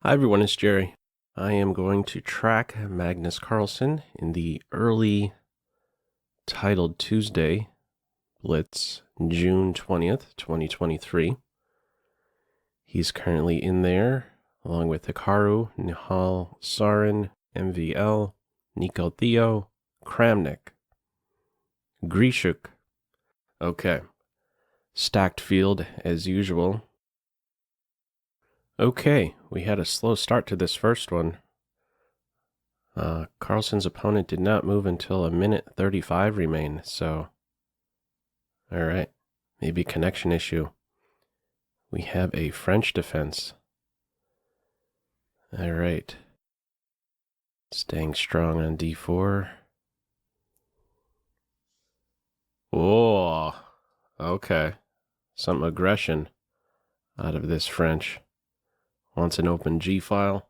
Hi everyone, it's Jerry. I am going to track Magnus Carlsen in the early titled Tuesday blitz, June 20th, 2023. He's currently in there along with Hikaru, Nihal Sarin, MVL, Nico Theo, Kramnik, Grishuk. Okay, stacked field as usual. Okay, we had a slow start to this first one. Carlsen's opponent did not move until a minute 35 remained, so alright, maybe connection issue. We have a French defense. Alright, staying strong on d4. Oh, okay, some aggression out of this French. Wants an open g-file.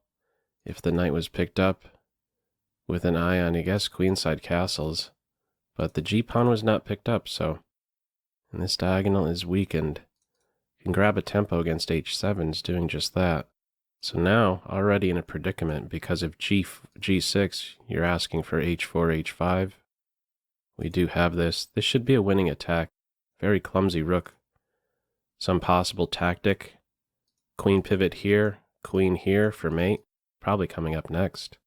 If the knight was picked up with an eye on, I guess, queenside castles, but the g-pawn was not picked up, so and this diagonal is weakened. You can grab a tempo against h7's doing just that. So now, already in a predicament, because of g6, you're asking for h4, h5. We do have this. This should be a winning attack. Very clumsy rook. Some possible tactic. Queen pivot here, queen here for mate. Probably coming up next.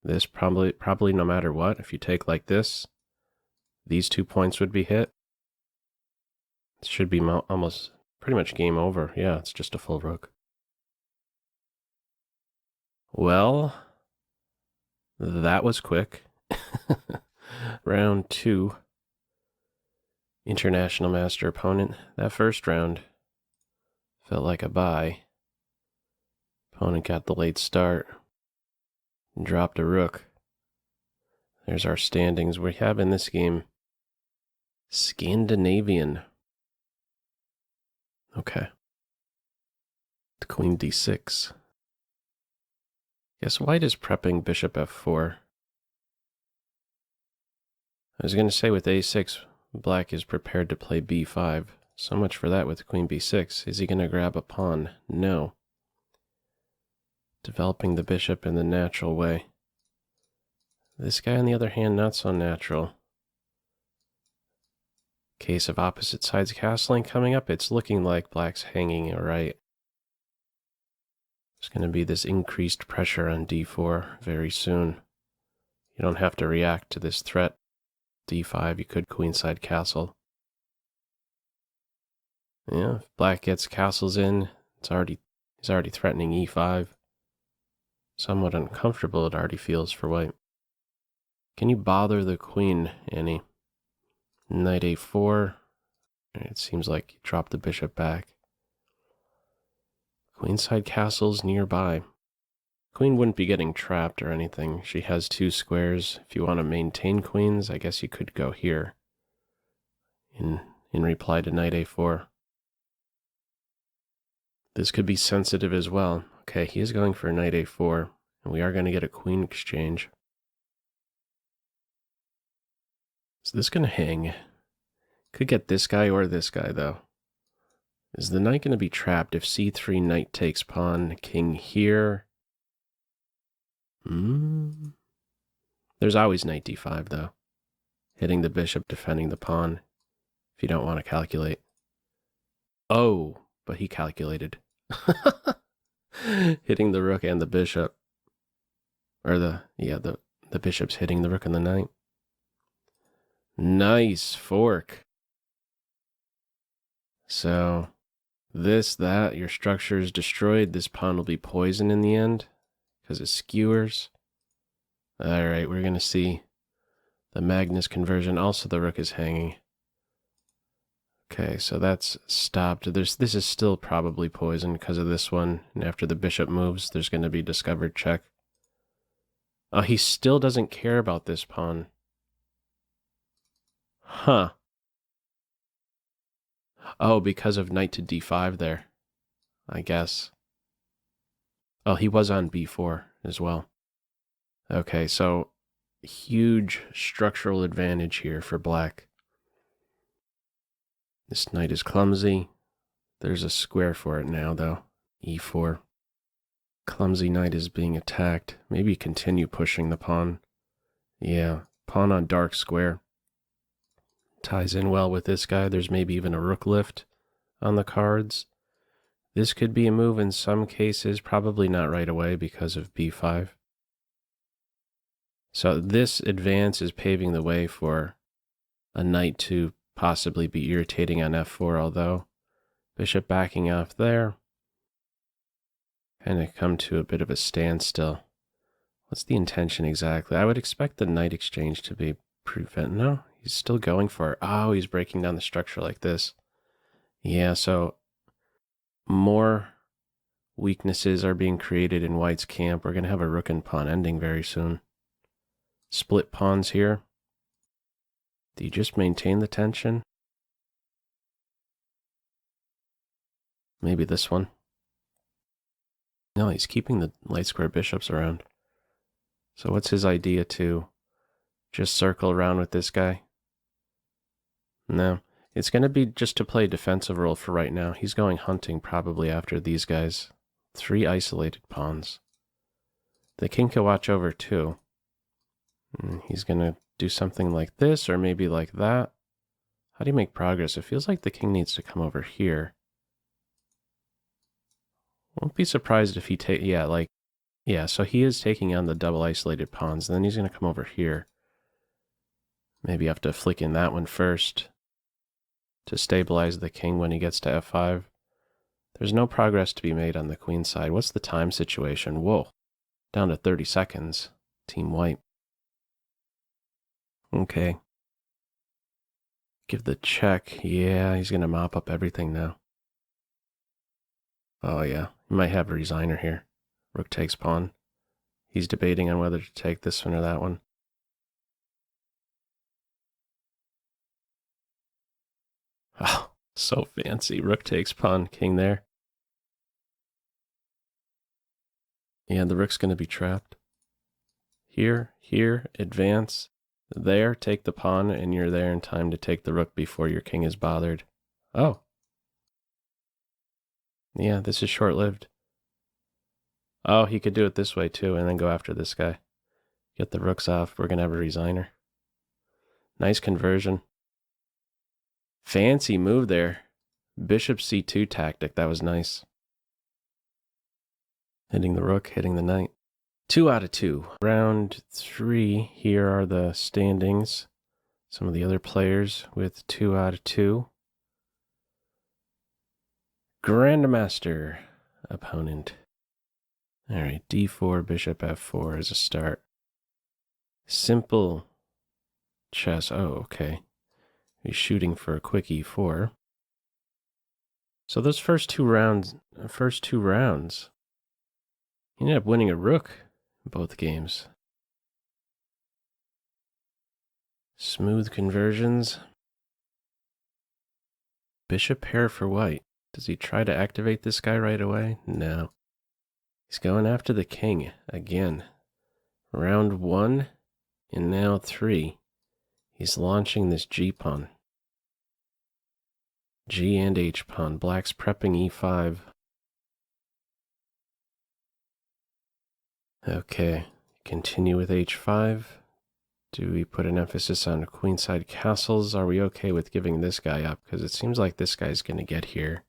This probably no matter what, if you take like this, these 2 points would be hit. It should be almost pretty much game over. Yeah, it's just a full rook. Well, that was quick. Round 2. International master opponent. That first round felt like a bye. Opponent got the late start. Dropped a rook. There's our standings. We have in this game Scandinavian. Okay. Queen d6. Guess white is prepping bishop f4. I was going to say with a6, black is prepared to play b5. So much for that with queen b6. Is he going to grab a pawn? No. Developing the bishop in the natural way. This guy, on the other hand, not so natural. Case of opposite sides castling coming up. It's looking like black's hanging all right. There's going to be this increased pressure on d4 very soon. You don't have to react to this threat. d5, you could queenside castle. Yeah, if black gets castles in, he's already threatening e5. Somewhat uncomfortable it already feels for white. Can you bother the queen, Annie? Knight a4. It seems like you dropped the bishop back. Queenside castles nearby. Queen wouldn't be getting trapped or anything. She has 2 squares. If you want to maintain queens, I guess you could go here in reply to knight a4. This could be sensitive as well. Okay, he is going for knight a4, and we are going to get a queen exchange. Is this going to hang? Could get this guy or this guy, though. Is the knight going to be trapped if c3 knight takes pawn, king here? There's always knight d5, though. Hitting the bishop, defending the pawn, if you don't want to calculate. Oh, but he calculated. Hitting the rook and the bishop. Or the bishop's hitting the rook and the knight. Nice fork. So, your structure is destroyed. This pawn will be poisoned in the end because it skewers. Alright, we're going to see the Magnus conversion. Also, the rook is hanging. Okay, so that's stopped. This is still probably poisoned because of this one. And after the bishop moves, there's going to be discovered check. Oh, he still doesn't care about this pawn. Huh. Oh, because of knight to d5 there, I guess. Oh, he was on b4 as well. Okay, so huge structural advantage here for black. This knight is clumsy. There's a square for it now, though. e4. Clumsy knight is being attacked. Maybe continue pushing the pawn. Yeah, pawn on dark square. Ties in well with this guy. There's maybe even a rook lift on the cards. This could be a move in some cases, probably not right away because of b5. So this advance is paving the way for a knight to possibly be irritating on f4, although bishop backing off there. Kind of come to a bit of a standstill. What's the intention exactly? I would expect the knight exchange to be no, he's still going for it. Oh, he's breaking down the structure like this. Yeah, so more weaknesses are being created in white's camp. We're going to have a rook and pawn ending very soon. Split pawns here. Do you just maintain the tension? Maybe this one. No, he's keeping the light square bishops around. So what's his idea to just circle around with this guy? No, it's going to be just to play defensive role for right now. He's going hunting probably after these guys. 3 isolated pawns. The king can watch over too. He's going to do something like this or maybe like that. How do you make progress? It feels like the king needs to come over here. Won't be surprised if he so he is taking on the double isolated pawns. Then he's going to come over here. Maybe have to flick in that one first to stabilize the king when he gets to f5. There's no progress to be made on the queen side. What's the time situation? Whoa, down to 30 seconds. Team white. Okay. Give the check. Yeah, he's going to mop up everything now. Oh yeah, he might have a resigner here. Rook takes pawn. He's debating on whether to take this one or that one. Oh, so fancy. Rook takes pawn, king there. Yeah, the rook's going to be trapped. Here, advance. There, take the pawn, and you're there in time to take the rook before your king is bothered. Oh. Yeah, this is short-lived. Oh, he could do it this way too, and then go after this guy. Get the rooks off. We're going to have a resigner. Nice conversion. Fancy move there. Bishop c2 tactic. That was nice. Hitting the rook, hitting the knight. 2 out of 2. Round 3. Here are the standings. Some of the other players with 2 out of 2. Grandmaster opponent. All right, d4, bishop f4 as a start. Simple chess. Oh, okay. He's shooting for a quick e4. So those first two rounds, he ended up winning a rook in both games. Smooth conversions. Bishop pair for white. Does he try to activate this guy right away? No. He's going after the king again. Round 1 and now 3. He's launching this G pawn. G and H pawn. Black's prepping E5. Okay, continue with H5. Do we put an emphasis on queenside castles? Are we okay with giving this guy up? Because it seems like this guy's going to get here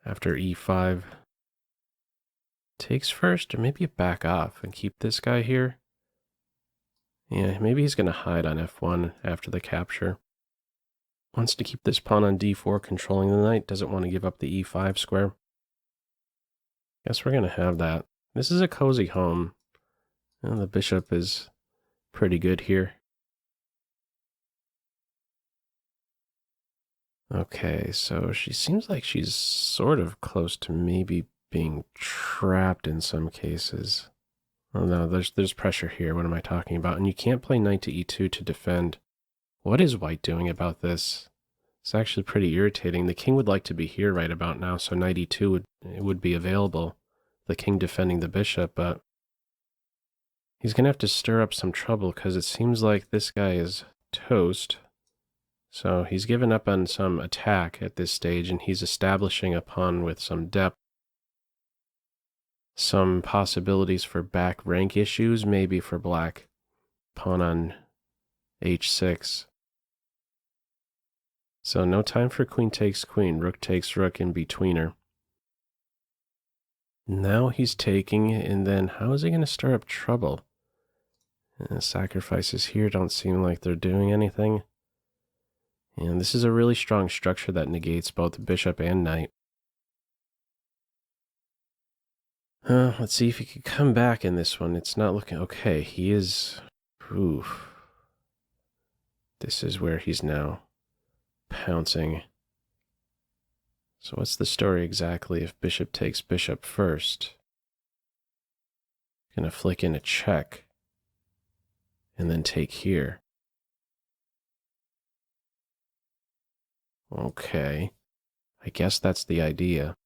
after E5. Takes first, or maybe back off and keep this guy here. Yeah, maybe he's going to hide on F1 after the capture. Wants to keep this pawn on D4 controlling the knight. Doesn't want to give up the E5 square. Guess we're going to have that. This is a cozy home. And the bishop is pretty good here. Okay, so she seems like she's sort of close to maybe being trapped in some cases. Oh no, there's pressure here. What am I talking about? And you can't play knight to e2 to defend. What is white doing about this? It's actually pretty irritating. The king would like to be here right about now, so knight e2 would be available. The king defending the bishop, but he's going to have to stir up some trouble because it seems like this guy is toast. So he's given up on some attack at this stage, and he's establishing a pawn with some depth. some possibilities for back rank issues, maybe for black. Pawn on h6. So no time for queen takes queen. Rook takes rook in betweener. Now he's taking, and then how is he going to stir up trouble? Sacrifices here don't seem like they're doing anything. And this is a really strong structure that negates both bishop and knight. Let's see if he can come back in this one. It's not looking okay. He is. Oof. This is where he's now pouncing. So what's the story exactly if bishop takes bishop first? Gonna flick in a check and then take here. Okay, I guess that's the idea.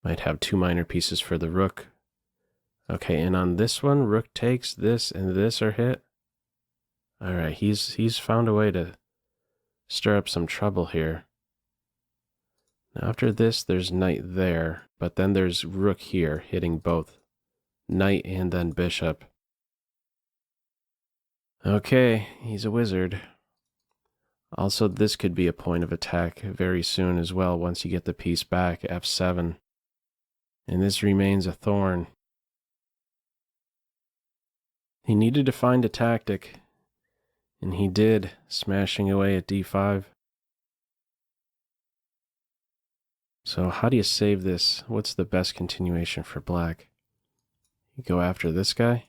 Might have two minor pieces for the rook. Okay, and on this one, rook takes, this and this are hit. All right, he's found a way to stir up some trouble here. Now after this, there's knight there, but then there's rook here, hitting both knight and then bishop. Okay, he's a wizard. Also, this could be a point of attack very soon as well once you get the piece back, f7. And this remains a thorn. He needed to find a tactic, and he did, smashing away at d5. So how do you save this? What's the best continuation for black? You go after this guy?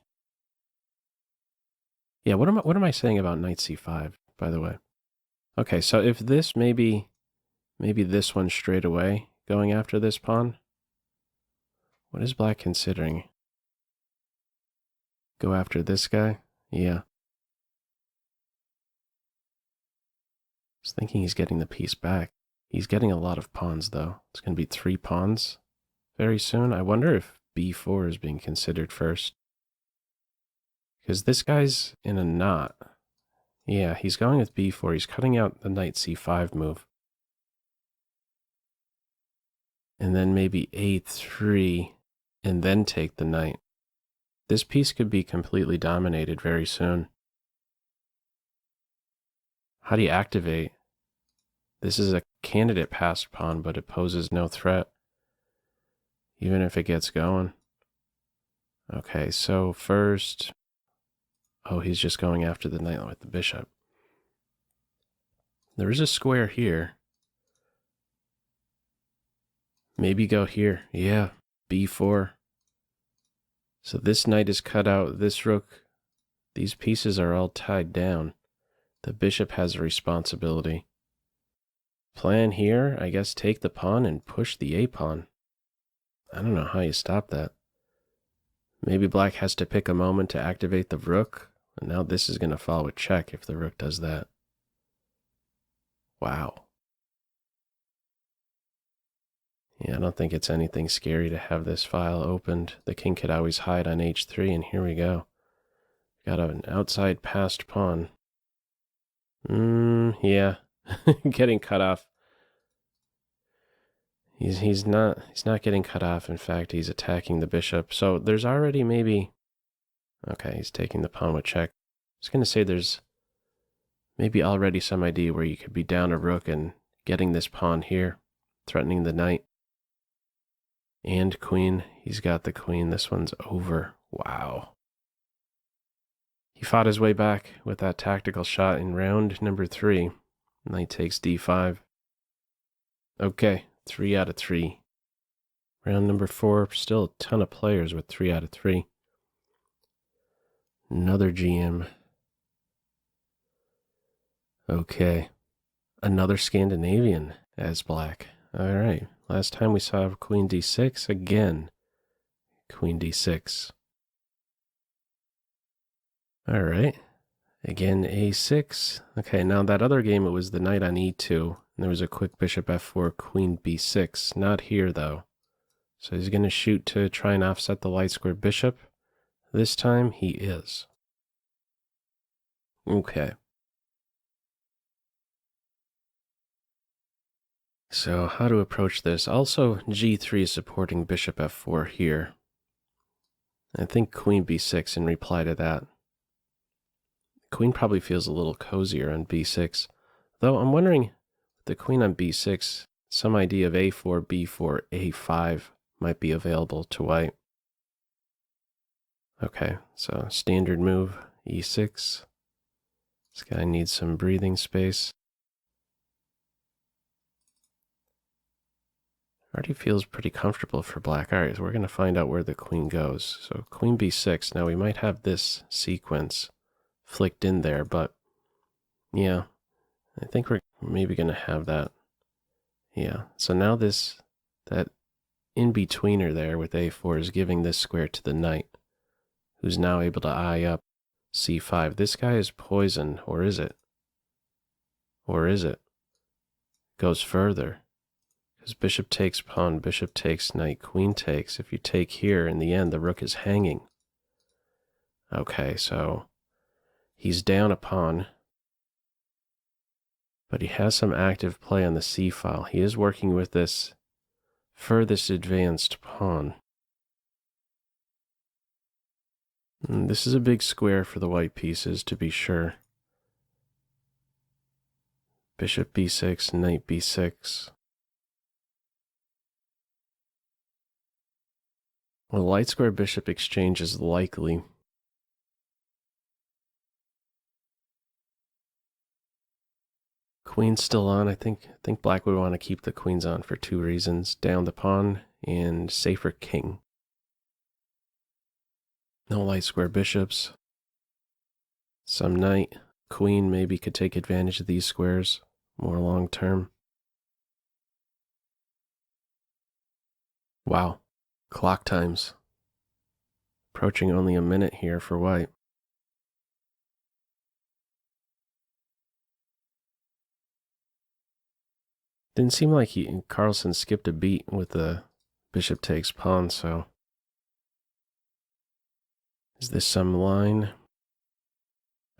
Yeah, what am I saying about knight c5, by the way? Okay, so if this maybe this one straight away, going after this pawn. What is black considering? Go after this guy? Yeah. I was thinking he's getting the piece back. He's getting a lot of pawns, though. It's going to be 3 pawns very soon. I wonder if b4 is being considered first. Because this guy's in a knot. Yeah, he's going with b4. He's cutting out the knight c5 move. And then maybe a3, and then take the knight. This piece could be completely dominated very soon. How do you activate? This is a candidate passed pawn, but it poses no threat, even if it gets going. Okay, so first, oh, he's just going after the knight with the bishop. There is a square here. Maybe go here. Yeah, b4. So this knight is cut out, this rook, these pieces are all tied down. The bishop has a responsibility. Plan here, I guess take the pawn and push the a-pawn. I don't know how you stop that. Maybe black has to pick a moment to activate the rook, and now this is going to fall with check if the rook does that. Wow. Yeah, I don't think it's anything scary to have this file opened. The king could always hide on h3, and here we go. Got an outside passed pawn. Yeah. Getting cut off. He's not getting cut off. In fact, he's attacking the bishop. So there's already maybe. Okay, he's taking the pawn with check. I was going to say there's maybe already some idea where you could be down a rook and getting this pawn here, threatening the knight. And queen. He's got the queen. This one's over. Wow. He fought his way back with that tactical shot in round number 3. Knight takes d5. Okay, 3 out of 3. Round number 4, still a ton of players with 3 out of 3. Another GM. Okay. Another Scandinavian as black. All right. Last time we saw queen d6. Again, queen d6. All right. Again, a6. Okay, now that other game, it was the knight on e2. And there was a quick bishop f4, queen b6. Not here, though. So he's going to shoot to try and offset the light square bishop. This time, he is. Okay. So how to approach this? Also, g3 is supporting bishop f4 here. I think queen b6 in reply to that. Queen probably feels a little cozier on b6. Though I'm wondering, the queen on b6, some idea of a4, b4, a5 might be available to white. Okay, so standard move, e6. This guy needs some breathing space. Already feels pretty comfortable for black. All right, so we're going to find out where the queen goes. So queen b6. Now we might have this sequence flicked in there, but yeah, I think we're maybe going to have that. Yeah, so now that in-betweener there with a4 is giving this square to the knight, who's now able to eye up c5. This guy is poisoned, or is it? Or is it? Goes further. Because bishop takes pawn, bishop takes knight, queen takes. If you take here, in the end, the rook is hanging. Okay, so he's down a pawn, but he has some active play on the c file. He is working with this furthest advanced pawn. And this is a big square for the white pieces, to be sure. Bishop b6, knight b6. Well, light square bishop exchange is likely. Queen's still on. I think black would want to keep the queens on for two reasons. Down the pawn and safer king. No light square bishops. Some knight. Queen maybe could take advantage of these squares more long term. Wow. Clock times. Approaching only a minute here for white. Didn't seem like Carlsen skipped a beat with the bishop takes pawn, so. Is this some line?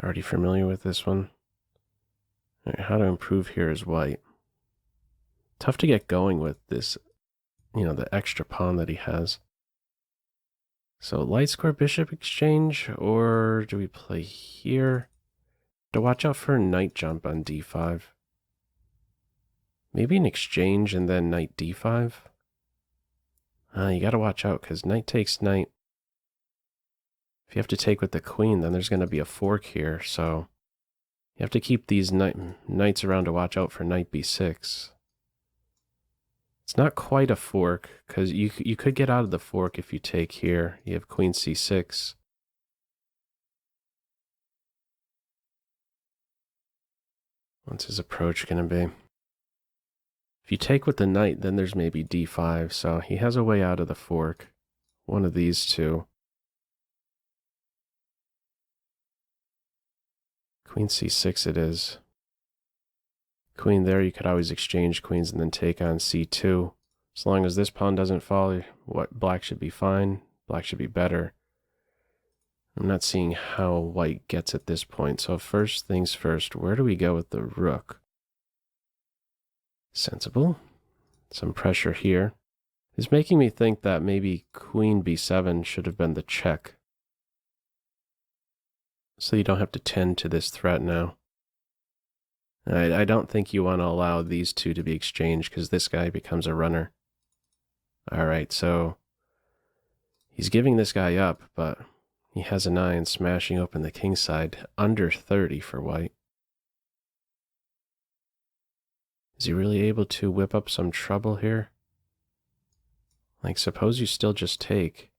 Already familiar with this one. All right, how to improve here is white. Tough to get going with this, the extra pawn that he has. So light square bishop exchange, or do we play here? To watch out for a knight jump on d5. Maybe an exchange and then knight d5. You gotta watch out, because knight takes knight. If you have to take with the queen, then there's gonna be a fork here, so you have to keep these knights around to watch out for knight b6. It's not quite a fork, because you could get out of the fork if you take here. You have queen c6. What's his approach going to be? If you take with the knight, then there's maybe d5, so he has a way out of the fork. One of these two. Queen c6 it is. Queen there, you could always exchange queens and then take on c2. As long as this pawn doesn't fall, black should be fine. Black should be better. I'm not seeing how white gets at this point. So first things first, where do we go with the rook? Sensible. Some pressure here. It's making me think that maybe queen b7 should have been the check. So you don't have to tend to this threat now. I don't think you want to allow these two to be exchanged because this guy becomes a runner. All right, so he's giving this guy up, but he has an eye on smashing open the king side. Under 30 for white. Is he really able to whip up some trouble here? Like, suppose you still just take.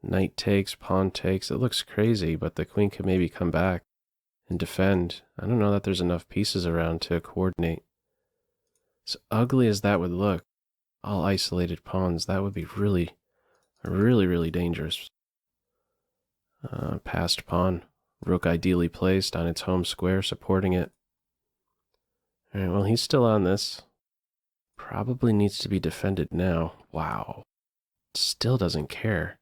Knight takes, pawn takes. It looks crazy, but the queen could maybe come back and defend. I don't know that there's enough pieces around to coordinate. As ugly as that would look, all isolated pawns, that would be really, really dangerous. Passed pawn. Rook ideally placed on its home square, supporting it. All right, well, he's still on this. Probably needs to be defended now. Wow. Still doesn't care.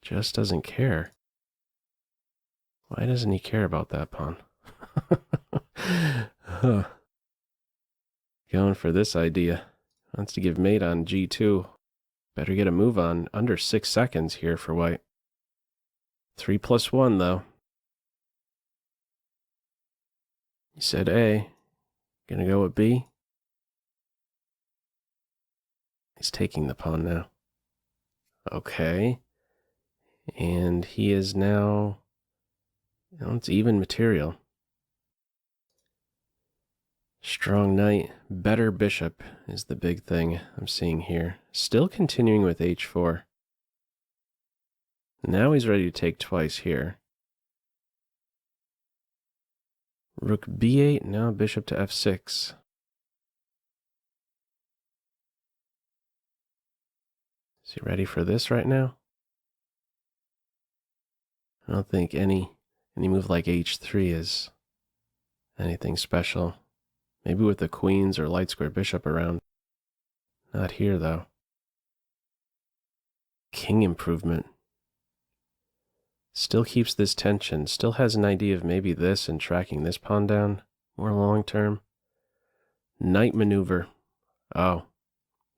Just doesn't care. Why doesn't he care about that pawn? Huh. Going for this idea. Wants to give mate on g2. Better get a move on under 6 seconds here for white. 3+1 though. You said A. Gonna go with B. He's taking the pawn now. Okay. And he is now... it's even material. Strong knight, better bishop is the big thing I'm seeing here. Still continuing with h4. Now he's ready to take twice here. Rook b8, now bishop to f6. Is he ready for this right now? I don't think any move like h3 is anything special. Maybe with the queens or light square bishop around. Not here, though. King improvement. Still keeps this tension. Still has an idea of maybe this and tracking this pawn down. More long term. Knight maneuver. Oh.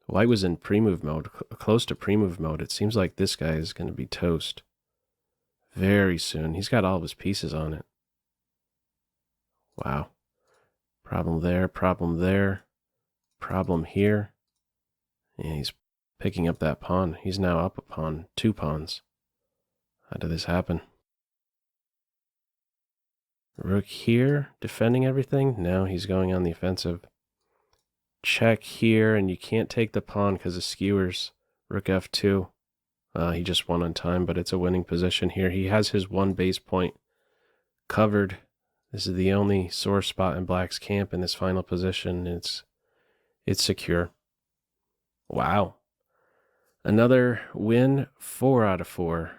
White was in pre-move mode. Close to pre-move mode. It seems like this guy is going to be toast. Very soon. He's got all of his pieces on it. Wow. Problem there, problem there, problem here. Yeah, he's picking up that pawn. He's now up a pawn, 2 pawns. How did this happen? Rook here, defending everything. Now he's going on the offensive. Check here, and you can't take the pawn because of skewers. Rook f2. He just won on time, but it's a winning position here. He has his 1 base point covered. This is the only sore spot in Black's camp in this final position. It's secure. Wow. Another win, 4 out of 4.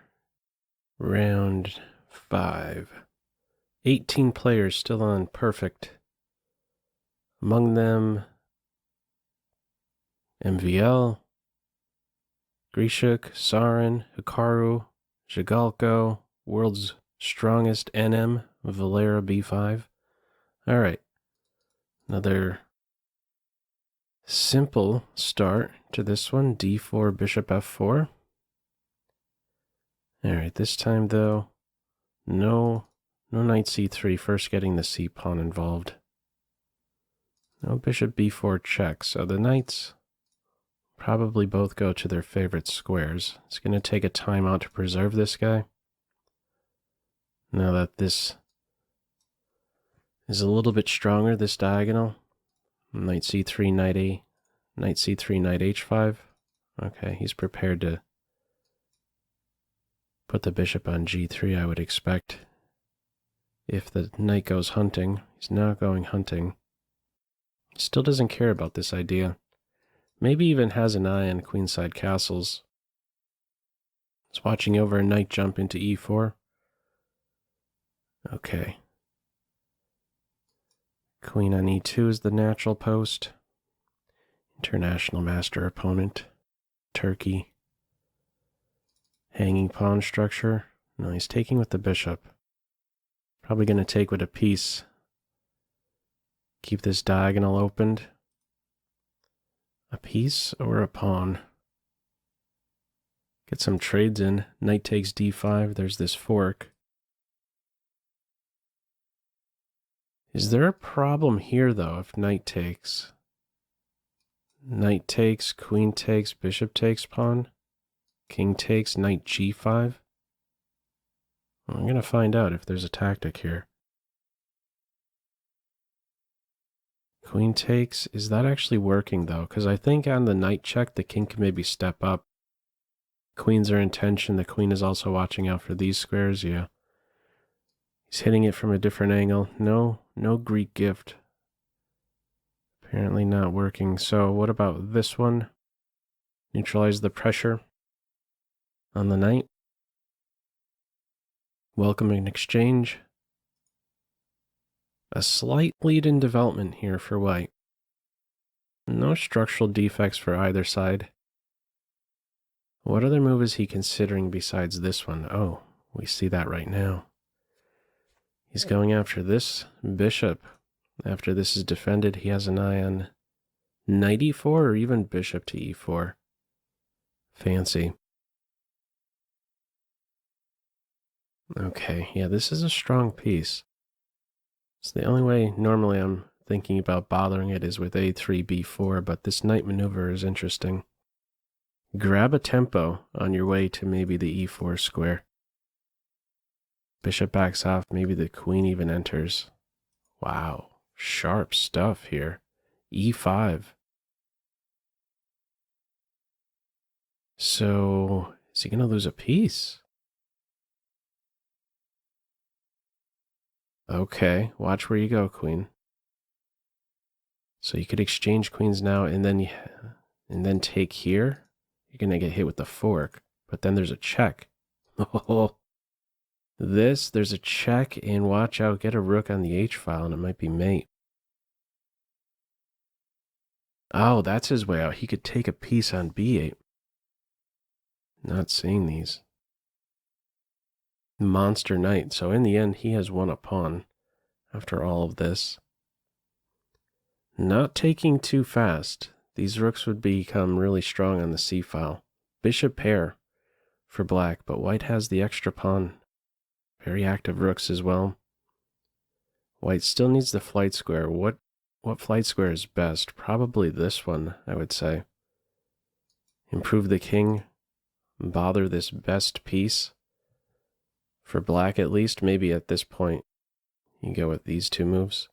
Round 5. 18 players still on perfect. Among them, MVL, Grishuk, Sarin, Hikaru, Zhigalko, world's strongest NM, Valera B5. All right. Another simple start to this one. D4, bishop f4. All right, this time though, no knight c3, first getting the c pawn involved. No bishop b4 check, so the knights probably both go to their favorite squares. It's going to take a timeout to preserve this guy. Now that this is a little bit stronger, this diagonal. Knight c3, knight a, knight c3, knight h5. Okay, he's prepared to put the bishop on g3, I would expect. If the knight goes hunting, he's now going hunting. Still doesn't care about this idea. Maybe even has an eye on queenside castles. He's watching over a knight jump into e4. Okay. Queen on e2 is the natural post. International master opponent. Turkey. Hanging pawn structure. No, he's taking with the bishop. Probably going to take with a piece. Keep this diagonal opened. A piece or a pawn. Get some trades in. Knight takes d5. There's this fork. Is there a problem here, though, if knight takes? Knight takes, queen takes, bishop takes pawn. King takes, knight g5. I'm going to find out if there's a tactic here. Queen takes. Is that actually working, though? Because I think on the knight check, the king can maybe step up. Queens are in tension. The queen is also watching out for these squares. Yeah. He's hitting it from a different angle. No Greek gift. Apparently not working. So what about this one? Neutralize the pressure on the knight. Welcome an exchange. A slight lead in development here for white. No structural defects for either side. What other move is he considering besides this one? Oh, we see that right now. He's going after this bishop. After this is defended, he has an eye on knight e4 or even bishop to e4. Fancy. Okay, yeah, this is a strong piece. It's the only way normally I'm thinking about bothering it is with a3, b4, but this knight maneuver is interesting. Grab a tempo on your way to maybe the e4 square. Bishop backs off, maybe the queen even enters. Wow, sharp stuff here. e5. So, is he going to lose a piece? Okay, watch where you go, queen. So you could exchange queens now and then take here. You're going to get hit with the fork, but then there's a check. Oh, there's a check, and watch out, get a rook on the h file, and it might be mate. Oh, that's his way out. He could take a piece on b8. Not seeing these. Monster knight. So in the end, he has won a pawn after all of this. Not taking too fast. These rooks would become really strong on the c file. Bishop pair for black, but white has the extra pawn. Very active rooks as well. White still needs the flight square. What flight square is best? Probably this one, I would say. Improve the king. Bother this best piece. For black at least, maybe at this point, you go with these two moves.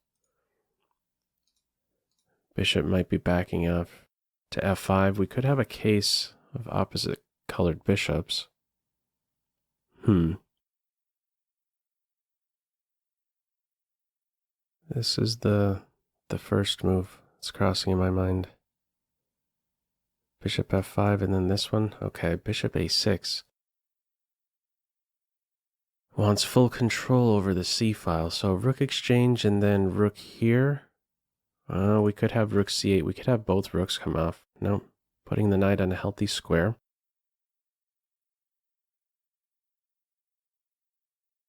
Bishop might be backing off to f5. We could have a case of opposite colored bishops. This is the first move that's crossing in my mind. Bishop f5 and then this one. Okay, bishop a6. Wants full control over the c file. So rook exchange and then rook here. We could have rook c8. We could have both rooks come off. No, putting the knight on a healthy square.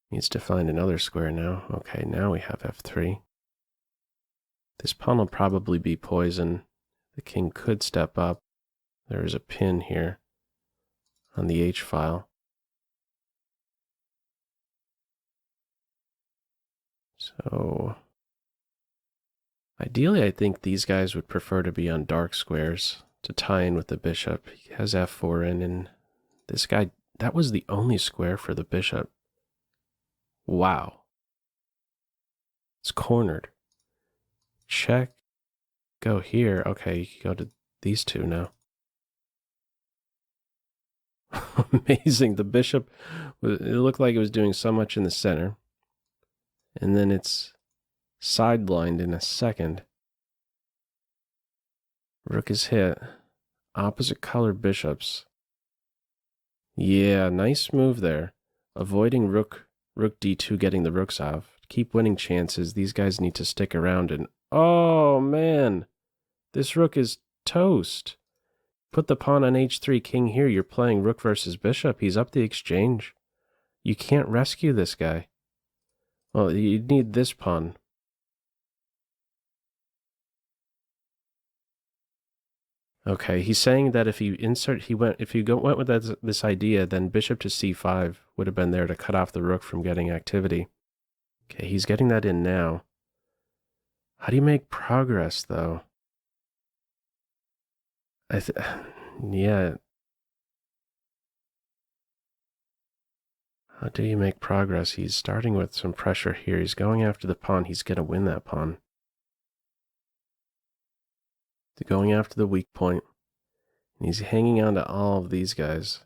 Needs to find another square now. Okay, now we have f3. This pawn will probably be poison. The king could step up. There is a pin here on the h file. So ideally, I think these guys would prefer to be on dark squares to tie in with the bishop. He has f4 in, and this guy, that was the only square for the bishop. Wow. It's cornered. Check. Go here. Okay, you can go to these two now. Amazing. The bishop, it looked like it was doing so much in the center. And then it's sidelined in a second. Rook is hit. Opposite colored bishops. Yeah, nice move there. Avoiding rook d2, getting the rooks off. Keep winning chances. These guys need to stick around and... Oh, man. This rook is toast. Put the pawn on h3, king here. You're playing rook versus bishop. He's up the exchange. You can't rescue this guy. Well, you need this pawn. Okay, he's saying that if you went with this idea, then bishop to c5 would have been there to cut off the rook from getting activity. Okay, he's getting that in now. How do you make progress, though? Yeah. How do you make progress? He's starting with some pressure here. He's going after the pawn. He's going to win that pawn. They're going after the weak point. And he's hanging on to all of these guys.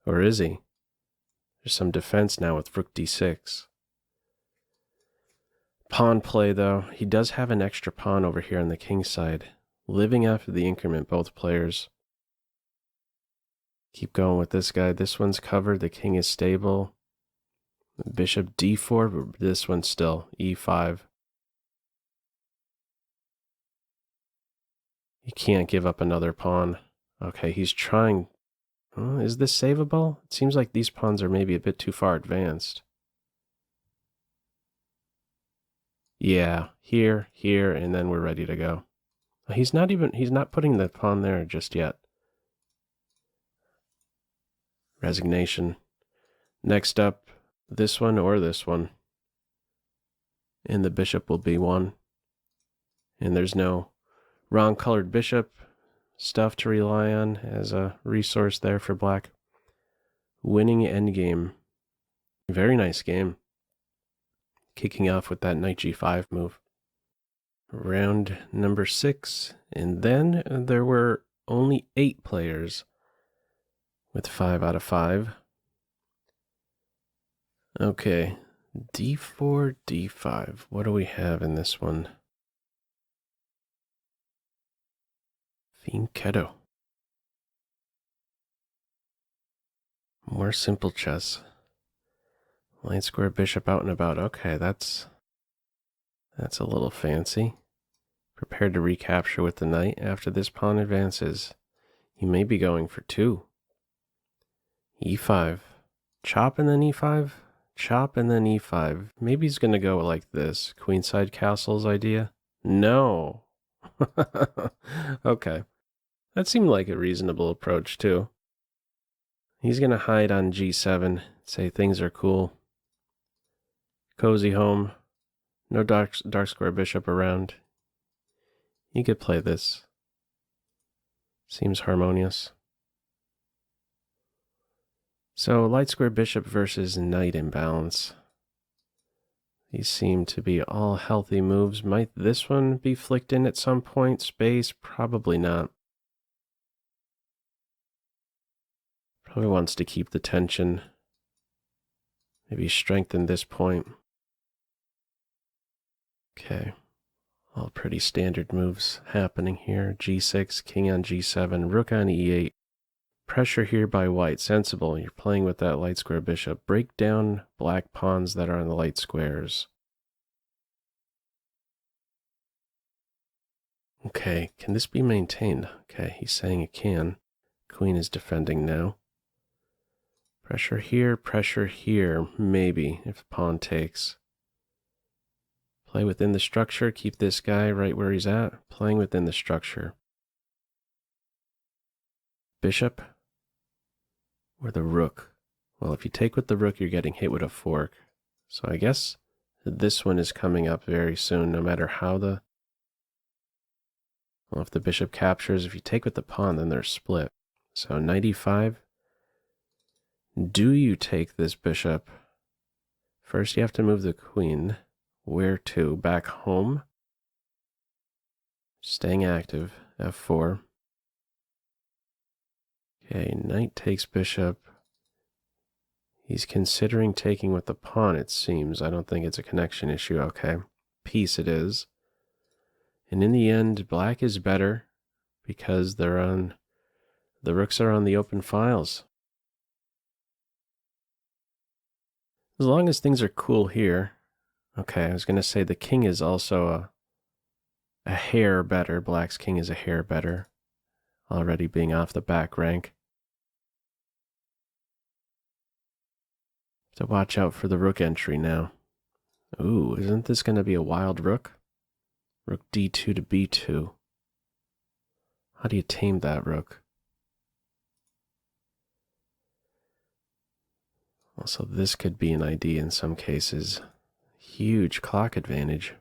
Or is he? There's some defense now with rook d6. Pawn play, though. He does have an extra pawn over here on the king's side. Living after the increment, both players. Keep going with this guy. This one's covered. The king is stable. Bishop d4, but this one's still e5. You can't give up another pawn. Okay, he's trying. Is this savable? It seems like these pawns are maybe a bit too far advanced. Yeah, here, and then we're ready to go. He's not putting the pawn there just yet. Resignation. Next up, this one or this one. And the bishop will be one. And there's no wrong colored bishop stuff to rely on as a resource there for black. Winning endgame. Very nice game. Kicking off with that knight g5 move. Round number 6. And then there were only 8 players with 5 out of 5. Okay, d4, d5. What do we have in this one? Fianchetto. More simple chess. Light square bishop out and about. Okay, that's a little fancy. Prepared to recapture with the knight after this pawn advances. He may be going for 2. e5. Chop and then e5. Chop and then e5. Maybe he's going to go like this. Queenside castles idea? No. Okay. That seemed like a reasonable approach too. He's going to hide on g7. Say things are cool. Cozy home. No dark square bishop around. You could play this. Seems harmonious. So light square bishop versus knight imbalance. These seem to be all healthy moves. Might this one be flicked in at some point? Space? Probably not. Probably wants to keep the tension. Maybe strengthen this point. Okay. All pretty standard moves happening here. g6, king on g7, rook on e8. Pressure here by white. Sensible. You're playing with that light square bishop. Break down black pawns that are on the light squares. Okay, can this be maintained? Okay, he's saying it can. Queen is defending now. Pressure here, maybe, if pawn takes. Play within the structure, keep this guy right where he's at. Playing within the structure. Bishop or the rook? Well, if you take with the rook, you're getting hit with a fork. So I guess this one is coming up very soon, no matter how the... Well, if the bishop captures, if you take with the pawn, then they're split. So knight e5. Do you take this bishop? First, you have to move the queen. Where to? Back home? Staying active. f4. Okay, knight takes bishop. He's considering taking with the pawn, it seems. I don't think it's a connection issue. Okay, piece it is. And in the end, black is better because the rooks are on the open files. As long as things are cool here. Okay, I was going to say the king is also a hair better. Black's king is a hair better. Already being off the back rank. So watch out for the rook entry now. Ooh, isn't this going to be a wild rook? Rook d2 to b2. How do you tame that rook? Also, this could be an idea in some cases. Huge clock advantage.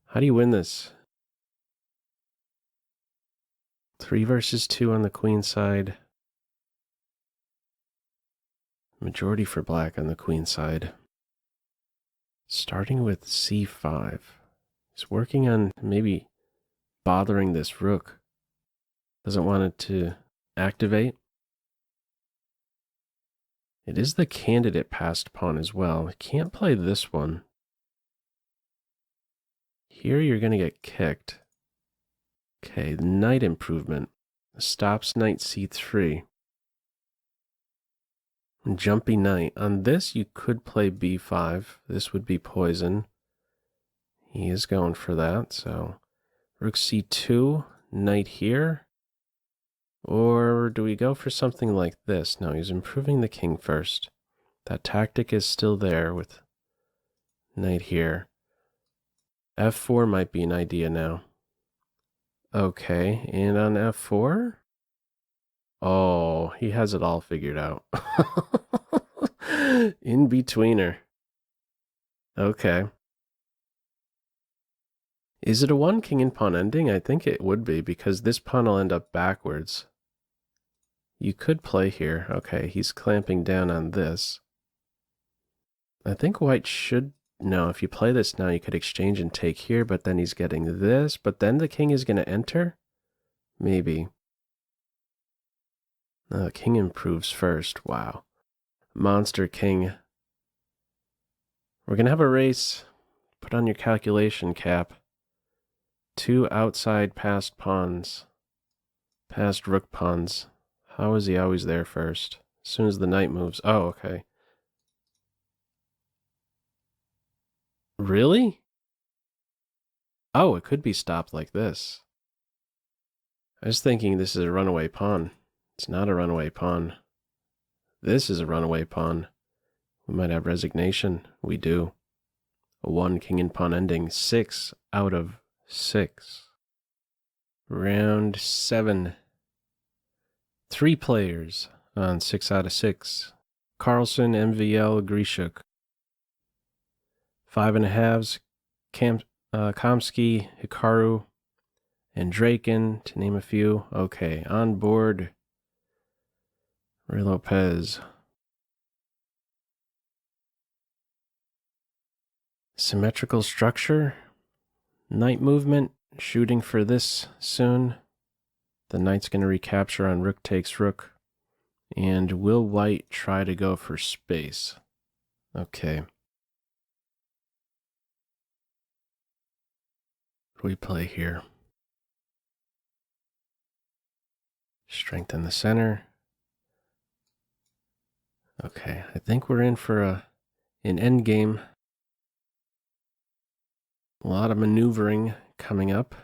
How do you win this? 3 versus 2 on the queen side. Majority for black on the queen side. Starting with c5. He's working on maybe bothering this rook. Doesn't want it to activate. It is the candidate passed pawn as well. Can't play this one. Here you're going to get kicked. Okay, knight improvement. Stops knight c3. Jumpy knight. On this, you could play b5. This would be poison. He is going for that, so rook c2, knight here. Or do we go for something like this? No, he's improving the king first. That tactic is still there with knight here. F4 might be an idea now. Okay, and on F4? Oh, he has it all figured out. In betweener. Okay. Is it a 1 king and pawn ending? I think it would be, because this pawn will end up backwards. You could play here. Okay, he's clamping down on this. I think white should... No, if you play this now, you could exchange and take here, but then he's getting this, but then the king is going to enter? Maybe. No, the king improves first. Wow. Monster king. We're going to have a race. Put on your calculation cap. 2 outside passed pawns. Passed rook pawns. How is he always there first? As soon as the knight moves. Oh, okay. Really? Oh, it could be stopped like this. I was thinking this is a runaway pawn. It's not a runaway pawn. This is a runaway pawn. We might have resignation. We do. A 1 king and pawn ending. 6 out of 6. Round 7. 3 players on 6 out of 6. Carlsen, MVL, Grishuk. 5.5s, Kamsky, Hikaru, and Draken, to name a few. Okay, on board, Ray Lopez. Symmetrical structure, knight movement, shooting for this soon. The knight's going to recapture on rook takes rook. And will white try to go for space? Okay. What do we play here? Strengthen the center. Okay, I think we're in for an endgame. A lot of maneuvering coming up.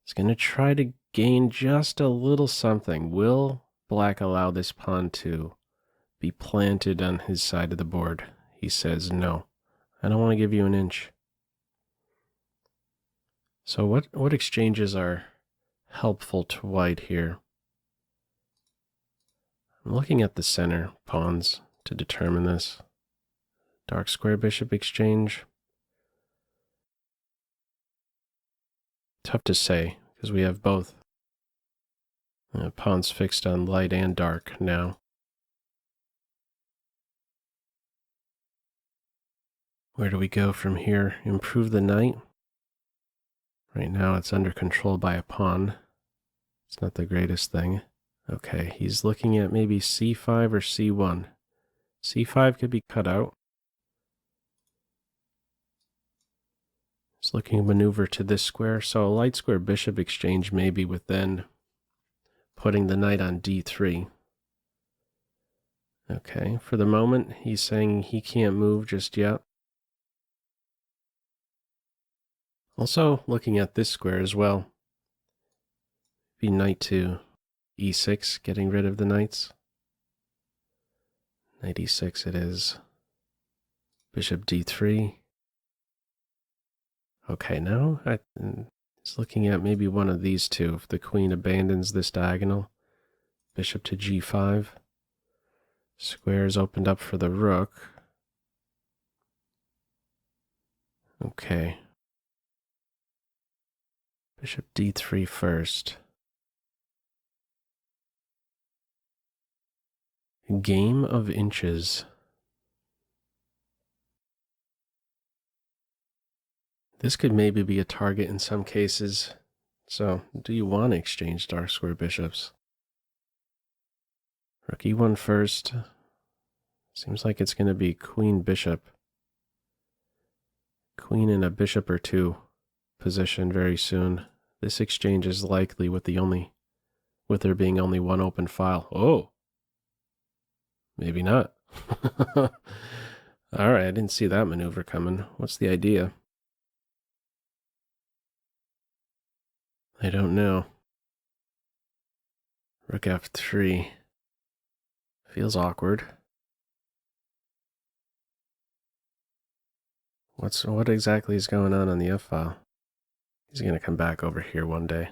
He's going to try to gain just a little something. Will black allow this pawn to be planted on his side of the board? He says, no, I don't want to give you an inch. So what exchanges are helpful to white here? I'm looking at the center pawns to determine this. Dark square bishop exchange. Tough to say, because we have both. Pawns fixed on light and dark now. Where do we go from here? Improve the knight. Right now it's under control by a pawn. It's not the greatest thing. Okay, he's looking at maybe c5 or c1. c5 could be cut out. He's looking to maneuver to this square. So a light square bishop exchange maybe with then putting the knight on d3. Okay, for the moment, he's saying he can't move just yet. Also, looking at this square as well. Be knight to e6, getting rid of the knights. Knight e6 it is. Bishop d3. Okay, now it's looking at maybe one of these two. If the queen abandons this diagonal, bishop to g5. Square's opened up for the rook. Okay. Bishop d3 first. Game of inches. This could maybe be a target in some cases. So, do you want to exchange dark square bishops? Rook e1 first. Seems like it's going to be queen bishop. Queen in a bishop or two position very soon. This exchange is likely with there being only one open file. Oh, maybe not. All right, I didn't see that maneuver coming. What's the idea? I don't know. Rook f3. Feels awkward. What exactly is going on the F-file? He's going to come back over here one day.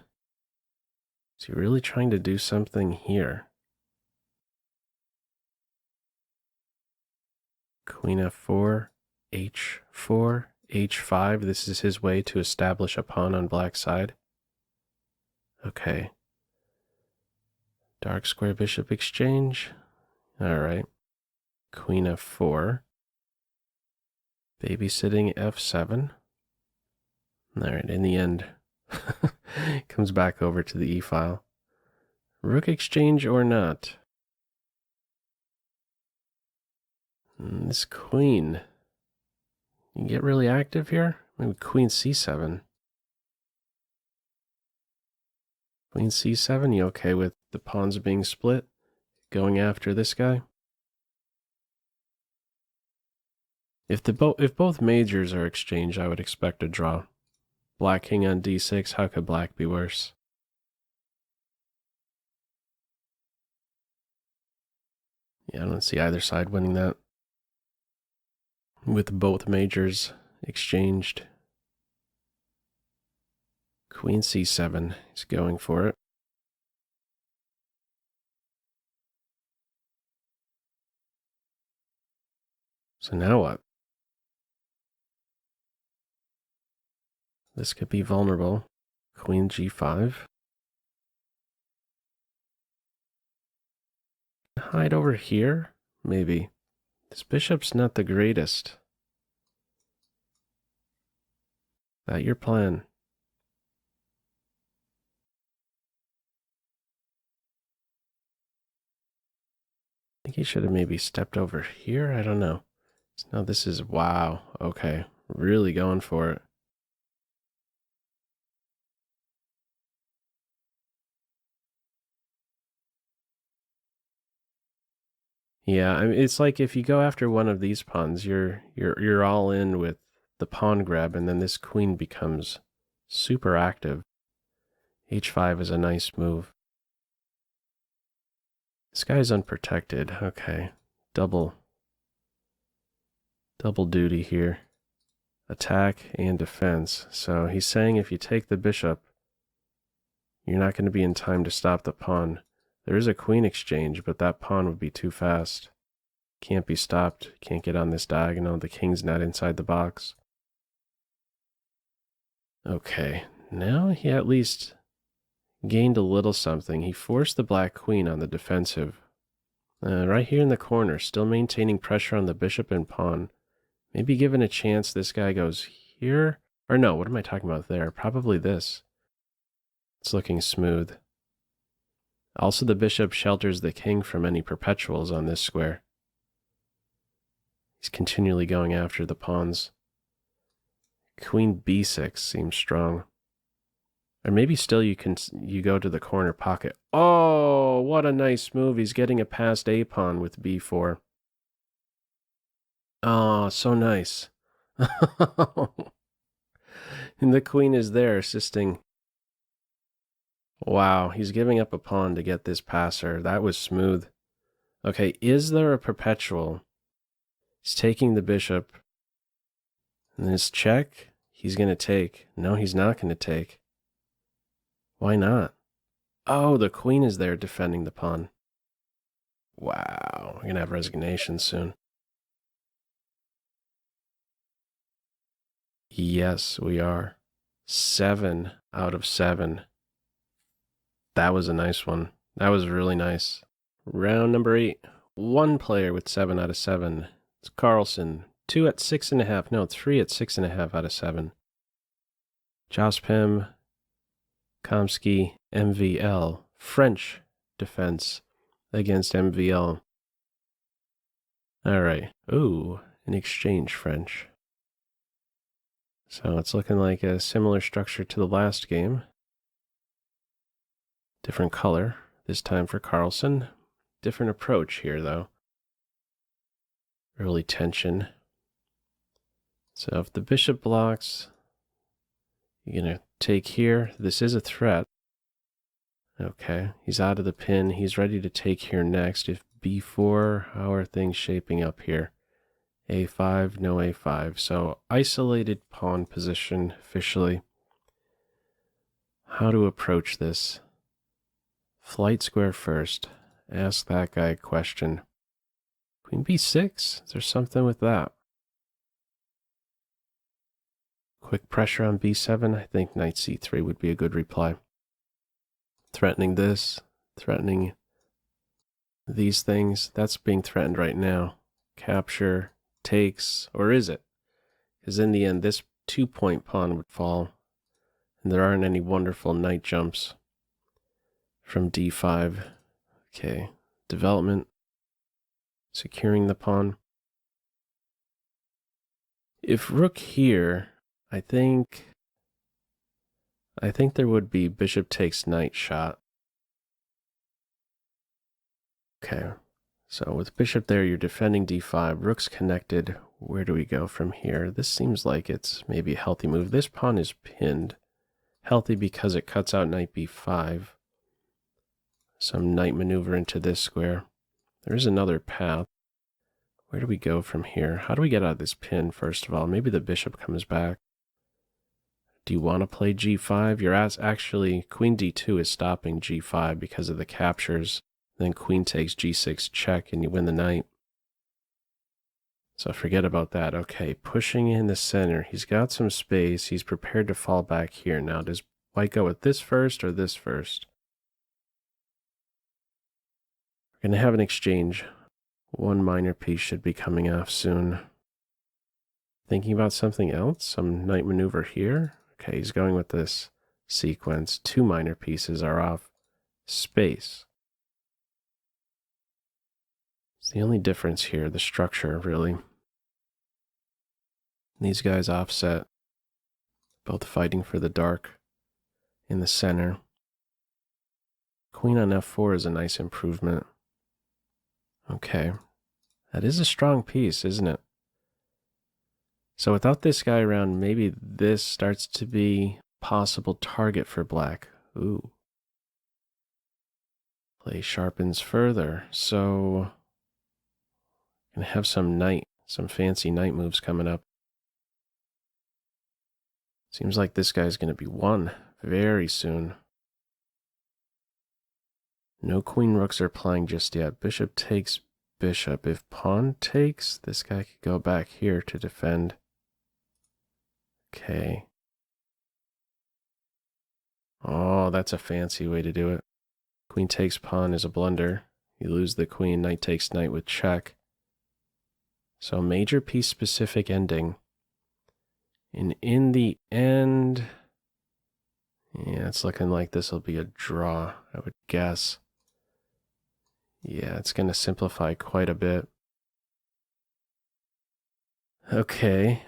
Is he really trying to do something here? Queen F4, H4, H5. This is his way to establish a pawn on black side. Okay. Dark square bishop exchange. All right. Queen F4. Babysitting F7. All right, in the end, comes back over to the E-file. Rook exchange or not? This queen. You get really active here? Maybe queen C7. Queen C7, you okay with the pawns being split? Going after this guy? If both majors are exchanged, I would expect a draw. Black king on D6, how could black be worse? Yeah, I don't see either side winning that. With both majors exchanged. Queen C7, he's going for it. So now what? This could be vulnerable. Queen G5. Hide over here? Maybe. This bishop's not the greatest. That your plan? I think he should have maybe stepped over here. I don't know. No, this is, wow. Okay. Really going for it. Yeah, I mean, it's like if you go after one of these pawns, you're all in with the pawn grab, and then this queen becomes super active. H5 is a nice move. This guy's unprotected. Okay. Double duty here. Attack and defense. So he's saying if you take the bishop, you're not going to be in time to stop the pawn. There is a queen exchange, but that pawn would be too fast. Can't be stopped. Can't get on this diagonal. The king's not inside the box. Okay, now he at least gained a little something. He forced the black queen on the defensive. Right here in the corner, still maintaining pressure on the bishop and pawn. Maybe given a chance, this guy goes here. Or no, what am I talking about there? Probably this. It's looking smooth. Also, the bishop shelters the king from any perpetuals on this square. He's continually going after the pawns. Queen B6 seems strong. Or maybe still you go to the corner pocket. Oh, what a nice move. He's getting a passed A pawn with B4. Oh, so nice. And the queen is there assisting. Wow, he's giving up a pawn to get this passer. That was smooth. Okay, is there a perpetual? He's taking the bishop. And this check, he's going to take. No, he's not going to take. Why not? Oh, the queen is there defending the pawn. Wow, we're going to have resignation soon. Yes, we are. 7 out of 7. That was a nice one. That was really nice. Round number 8. One player with 7 out of 7. It's Carlsen. 2 at 6.5. No, 3 at 6.5 out of 7. Jospin, Kamsky, MVL. French defense against MVL. All right. Ooh, an exchange French. So it's looking like a similar structure to the last game. Different color, this time for Carlsen. Different approach here, though. Early tension. So if the bishop blocks, you're going to take here. This is a threat. Okay, he's out of the pin. He's ready to take here next. If B4, how are things shaping up here? a5, no a5. So isolated pawn position officially. How to approach this? Flight square first. Ask that guy a question. Queen b6? Is there something with that? Quick pressure on b7. I think knight c3 would be a good reply. Threatening this. Threatening these things. That's being threatened right now. Capture, takes, or is it? Because in the end, this 2-point pawn would fall. And there aren't any wonderful knight jumps from d5. Okay, development. Securing the pawn. If rook here, I think there would be bishop takes knight shot. Okay, so with bishop there, you're defending d5. Rook's connected. Where do we go from here? This seems like it's maybe a healthy move. This pawn is pinned. Healthy because it cuts out knight b5. Some knight maneuver into this square. There's another path. Where do we go from here? How do we get out of this pin, first of all? Maybe the bishop comes back. Do you want to play g5? You're actually, queen d2 is stopping g5 because of the captures. Then queen takes g6 check and you win the knight. So forget about that. Okay, pushing in the center. He's got some space. He's prepared to fall back here. Now, does white go with this first or this first? We're going to have an exchange. One minor piece should be coming off soon. Thinking about something else? Some knight maneuver here? Okay, he's going with this sequence. Two minor pieces are off space. It's the only difference here, the structure, really. These guys offset, both fighting for the dark in the center. Queen on f4 is a nice improvement. Okay, that is a strong piece, isn't it? So without this guy around, maybe this starts to be possible target for black. Ooh. Play sharpens further, so gonna have some fancy knight moves coming up. Seems like this guy's gonna be won very soon. No queen rooks are playing just yet. Bishop takes bishop. If pawn takes, this guy could go back here to defend. Okay. Oh, that's a fancy way to do it. Queen takes pawn is a blunder. You lose the queen. Knight takes knight with check. So major piece specific ending. And in the end, yeah, it's looking like this will be a draw, I would guess. Yeah, it's going to simplify quite a bit. Okay.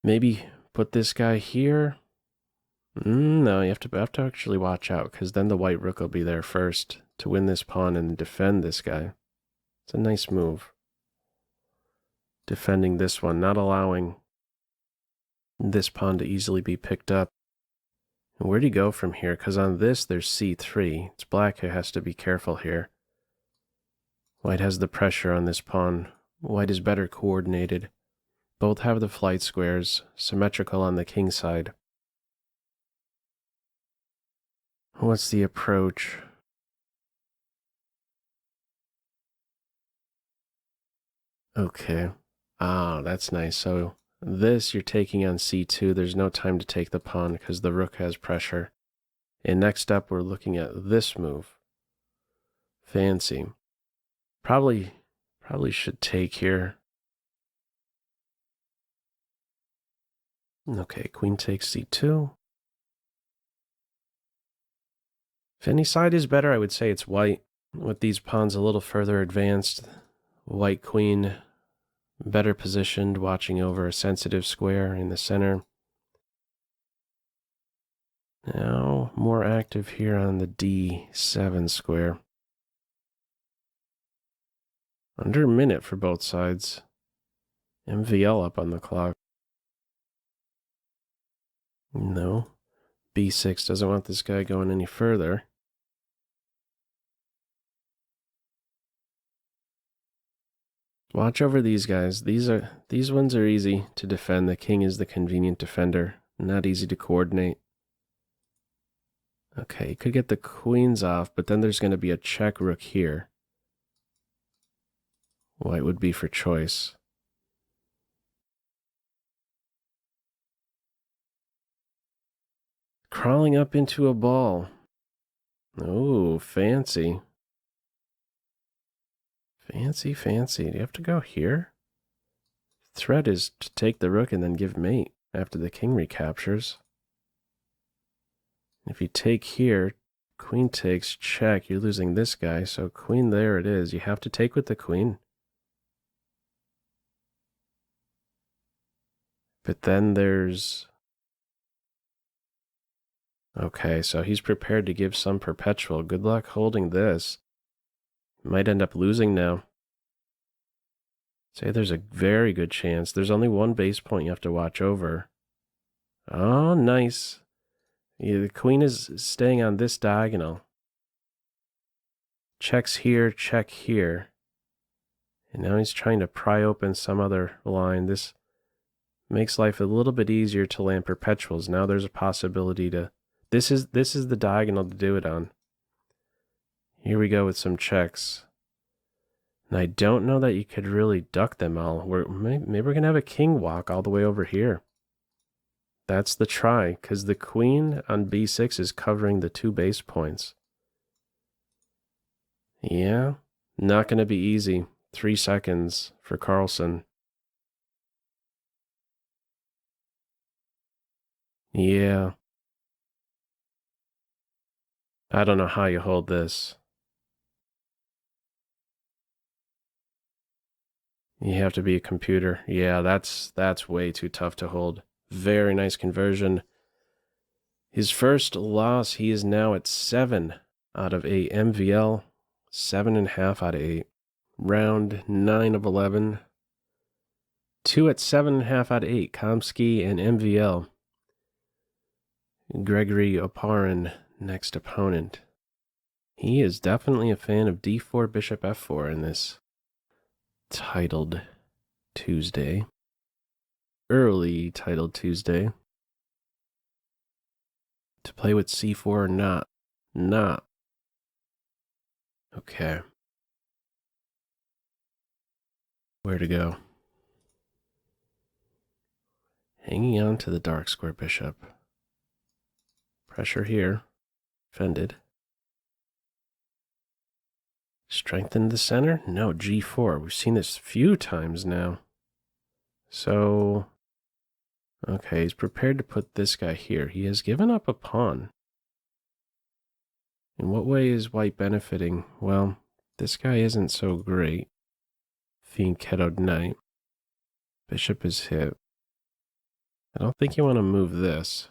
Maybe put this guy here. No, you have to actually watch out, because then the white rook will be there first to win this pawn and defend this guy. It's a nice move. Defending this one, not allowing this pawn to easily be picked up. And where do you go from here? Because on this, there's c3. It's black who has to be careful here. White has the pressure on this pawn. White is better coordinated. Both have the flight squares, symmetrical on the king side. What's the approach? Okay. Ah, that's nice. So this you're taking on c2. There's no time to take the pawn because the rook has pressure. And next up, we're looking at this move. Fancy. Probably should take here. Okay, queen takes c2. If any side is better, I would say it's white. With these pawns a little further advanced, white queen better positioned, watching over a sensitive square in the center. Now, more active here on the d7 square. Under a minute for both sides. MVL up on the clock. No. b6 doesn't want this guy going any further. Watch over these guys. These ones are easy to defend. The king is the convenient defender. Not easy to coordinate. Okay, you could get the queens off, but then there's going to be a check rook here. White would be for choice. Crawling up into a ball. Oh, fancy. Fancy, fancy. Do you have to go here? Threat is to take the rook and then give mate after the king recaptures. If you take here, queen takes, check, you're losing this guy, so queen there it is. You have to take with the queen. But then there's... Okay, so he's prepared to give some perpetual. Good luck holding this. Might end up losing now. Say there's a very good chance. There's only one base point you have to watch over. Oh, nice. Yeah, the queen is staying on this diagonal. Checks here, check here. And now he's trying to pry open some other line. This makes life a little bit easier to land perpetuals. Now there's a possibility to... This is the diagonal to do it on. Here we go with some checks. And I don't know that you could really duck them all. Maybe we're going to have a king walk all the way over here. That's the try, because the queen on b6 is covering the 2 base points. Yeah, not going to be easy. 3 seconds for Carlsen. Yeah. I don't know how you hold this. You have to be a computer. Yeah, that's way too tough to hold. Very nice conversion. His first loss, he is now at 7 out of 8 MVL, 7.5 out of 8. Round 9 of 11. 2 at 7.5 out of 8, Kamsky and MVL. Gregory Oparin, next opponent. He is definitely a fan of d4, bishop f4 in this titled Tuesday. Early titled Tuesday. To play with c4 or not? Not. Okay. Where to go? Hanging on to the dark square bishop. Pressure here. Defended. Strengthen the center? No, g4. We've seen this a few times now. So, okay, he's prepared to put this guy here. He has given up a pawn. In what way is white benefiting? Well, this guy isn't so great. Fianchettoed knight. Bishop is hit. I don't think you want to move this,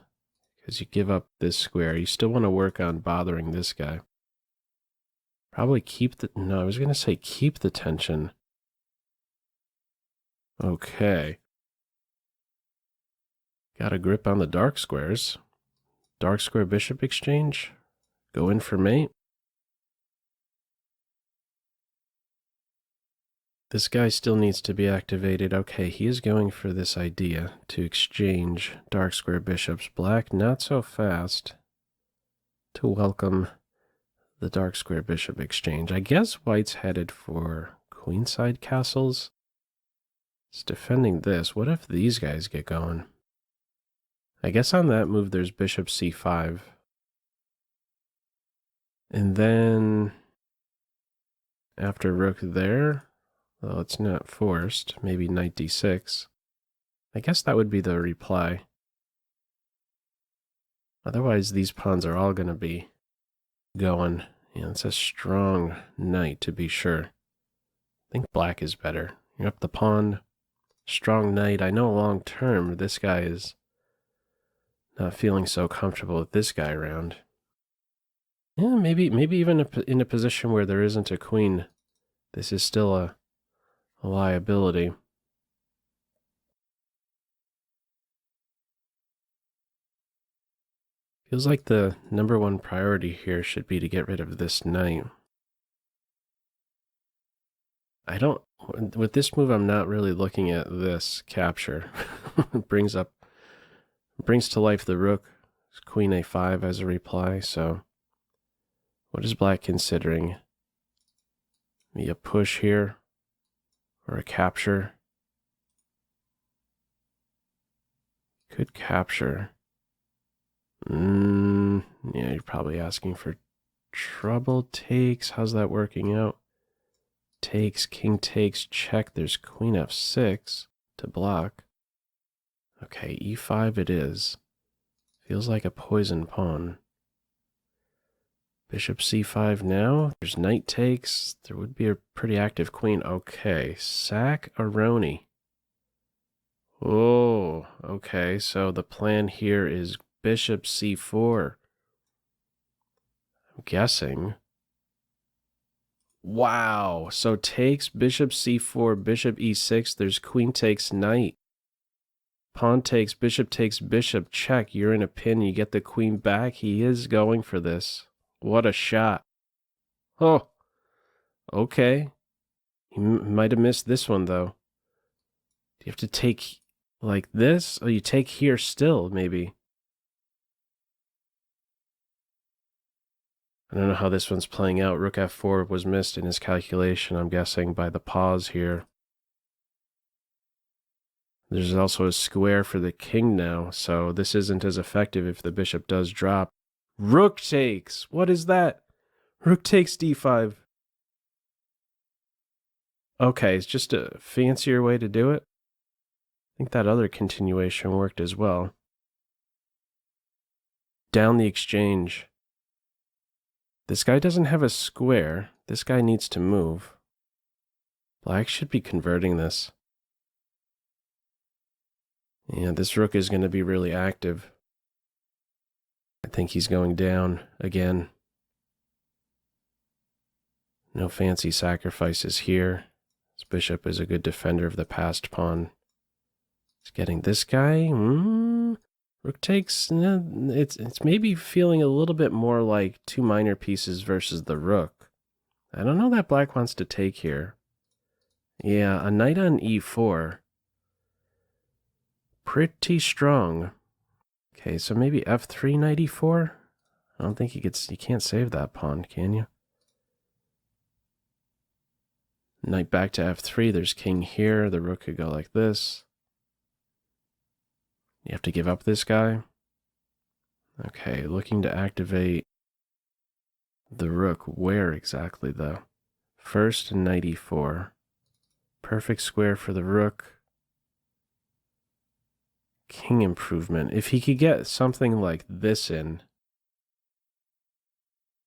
because you give up this square. You still want to work on bothering this guy. Probably keep the... No, I was going to say keep the tension. Okay. Got a grip on the dark squares. Dark square bishop exchange. Go in for mate. This guy still needs to be activated. Okay, he is going for this idea to exchange dark square bishops. Black, not so fast to welcome the dark square bishop exchange. I guess white's headed for queenside castles. It's defending this. What if these guys get going? I guess on that move there's bishop c5. And then after rook there, well, it's not forced, maybe knight d6. I guess that would be the reply. Otherwise, these pawns are all going to be going. Yeah, it's a strong knight to be sure. I think black is better. You're up the pawn. Strong knight. I know long term this guy is not feeling so comfortable with this guy around. Yeah, maybe even in a position where there isn't a queen, this is still a liability. Feels like the #1 priority here should be to get rid of this knight. I don't, with this move, I'm not really looking at this capture. It brings to life the rook. Queen a5 as a reply, so what is black considering? Maybe a push here or a capture? Could capture. Yeah, you're probably asking for trouble. Takes. How's that working out? Takes, king takes, check. There's queen f6 to block. Okay, e5 it is. Feels like a poison pawn. Bishop c5 now. There's knight takes. There would be a pretty active queen. Okay, sack-a-roni. Oh, okay. So the plan here is bishop c4. I'm guessing. Wow. So takes, bishop c4, bishop e6. There's queen takes knight. Pawn takes, bishop, check. You're in a pin. You get the queen back. He is going for this. What a shot. Oh, okay. He might have missed this one, though. Do you have to take like this? Or you take here still, maybe? I don't know how this one's playing out. Rook f4 was missed in his calculation, I'm guessing, by the pause here. There's also a square for the king now, so this isn't as effective if the bishop does drop. Rook takes! What is that? Rook takes d5. Okay, it's just a fancier way to do it. I think that other continuation worked as well. Down the exchange. This guy doesn't have a square. This guy needs to move. Black should be converting this. Yeah, this rook is going to be really active. I think he's going down again. No fancy sacrifices here. This bishop is a good defender of the passed pawn. He's getting this guy. Rook takes. It's maybe feeling a little bit more like two minor pieces versus the rook. I don't know that black wants to take here. Yeah, a knight on e4. Pretty strong. Okay, so maybe f3 knight e4. I don't think you can't save that pawn, can you? Knight back to f3. There's king here. The rook could go like this. You have to give up this guy. Okay, looking to activate the rook. Where exactly, though? First, knight e4. Perfect square for the rook. King improvement. If he could get something like this in,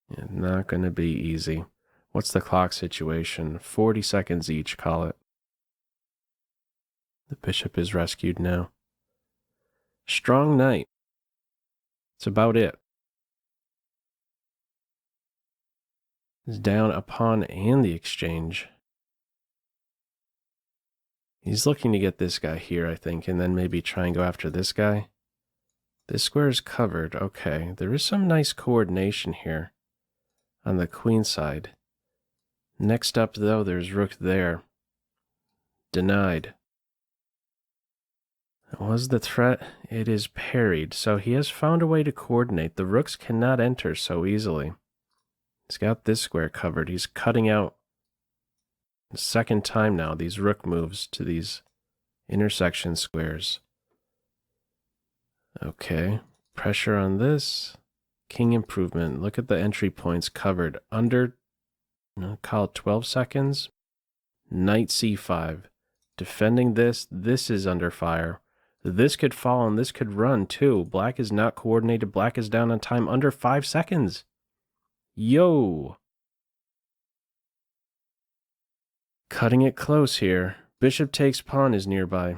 yeah, not going to be easy. What's the clock situation? 40 seconds each, call it. The bishop is rescued now. Strong knight. That's about it. He's down a pawn and the exchange. He's looking to get this guy here, I think, and then maybe try and go after this guy. This square is covered. Okay, there is some nice coordination here on the queen side. Next up, though, there's rook there. Denied. Was the threat? It is parried, so he has found a way to coordinate. The rooks cannot enter so easily. He's got this square covered. He's cutting out the second time now these rook moves to these intersection squares. Okay, pressure on this. King improvement. Look at the entry points covered. Under, call it 12 seconds. Knight c5. Defending this. This is under fire. This could fall and this could run too. Black is not coordinated. Black is down on time under 5 seconds. Yo! Cutting it close here. Bishop takes pawn is nearby.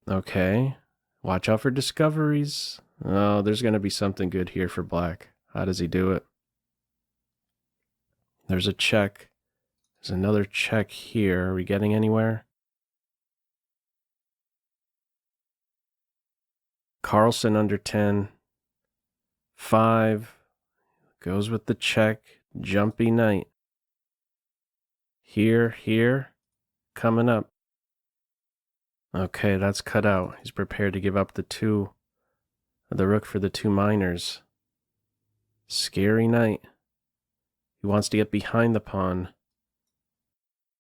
Okay. Watch out for discoveries. Oh, there's going to be something good here for black. How does he do it? There's a check. There's another check here. Are we getting anywhere? Carlsen under 10. 5. Goes with the check. Jumpy knight. Here. Coming up. Okay, that's cut out. He's prepared to give up the rook for the 2 minors. Scary knight. He wants to get behind the pawn.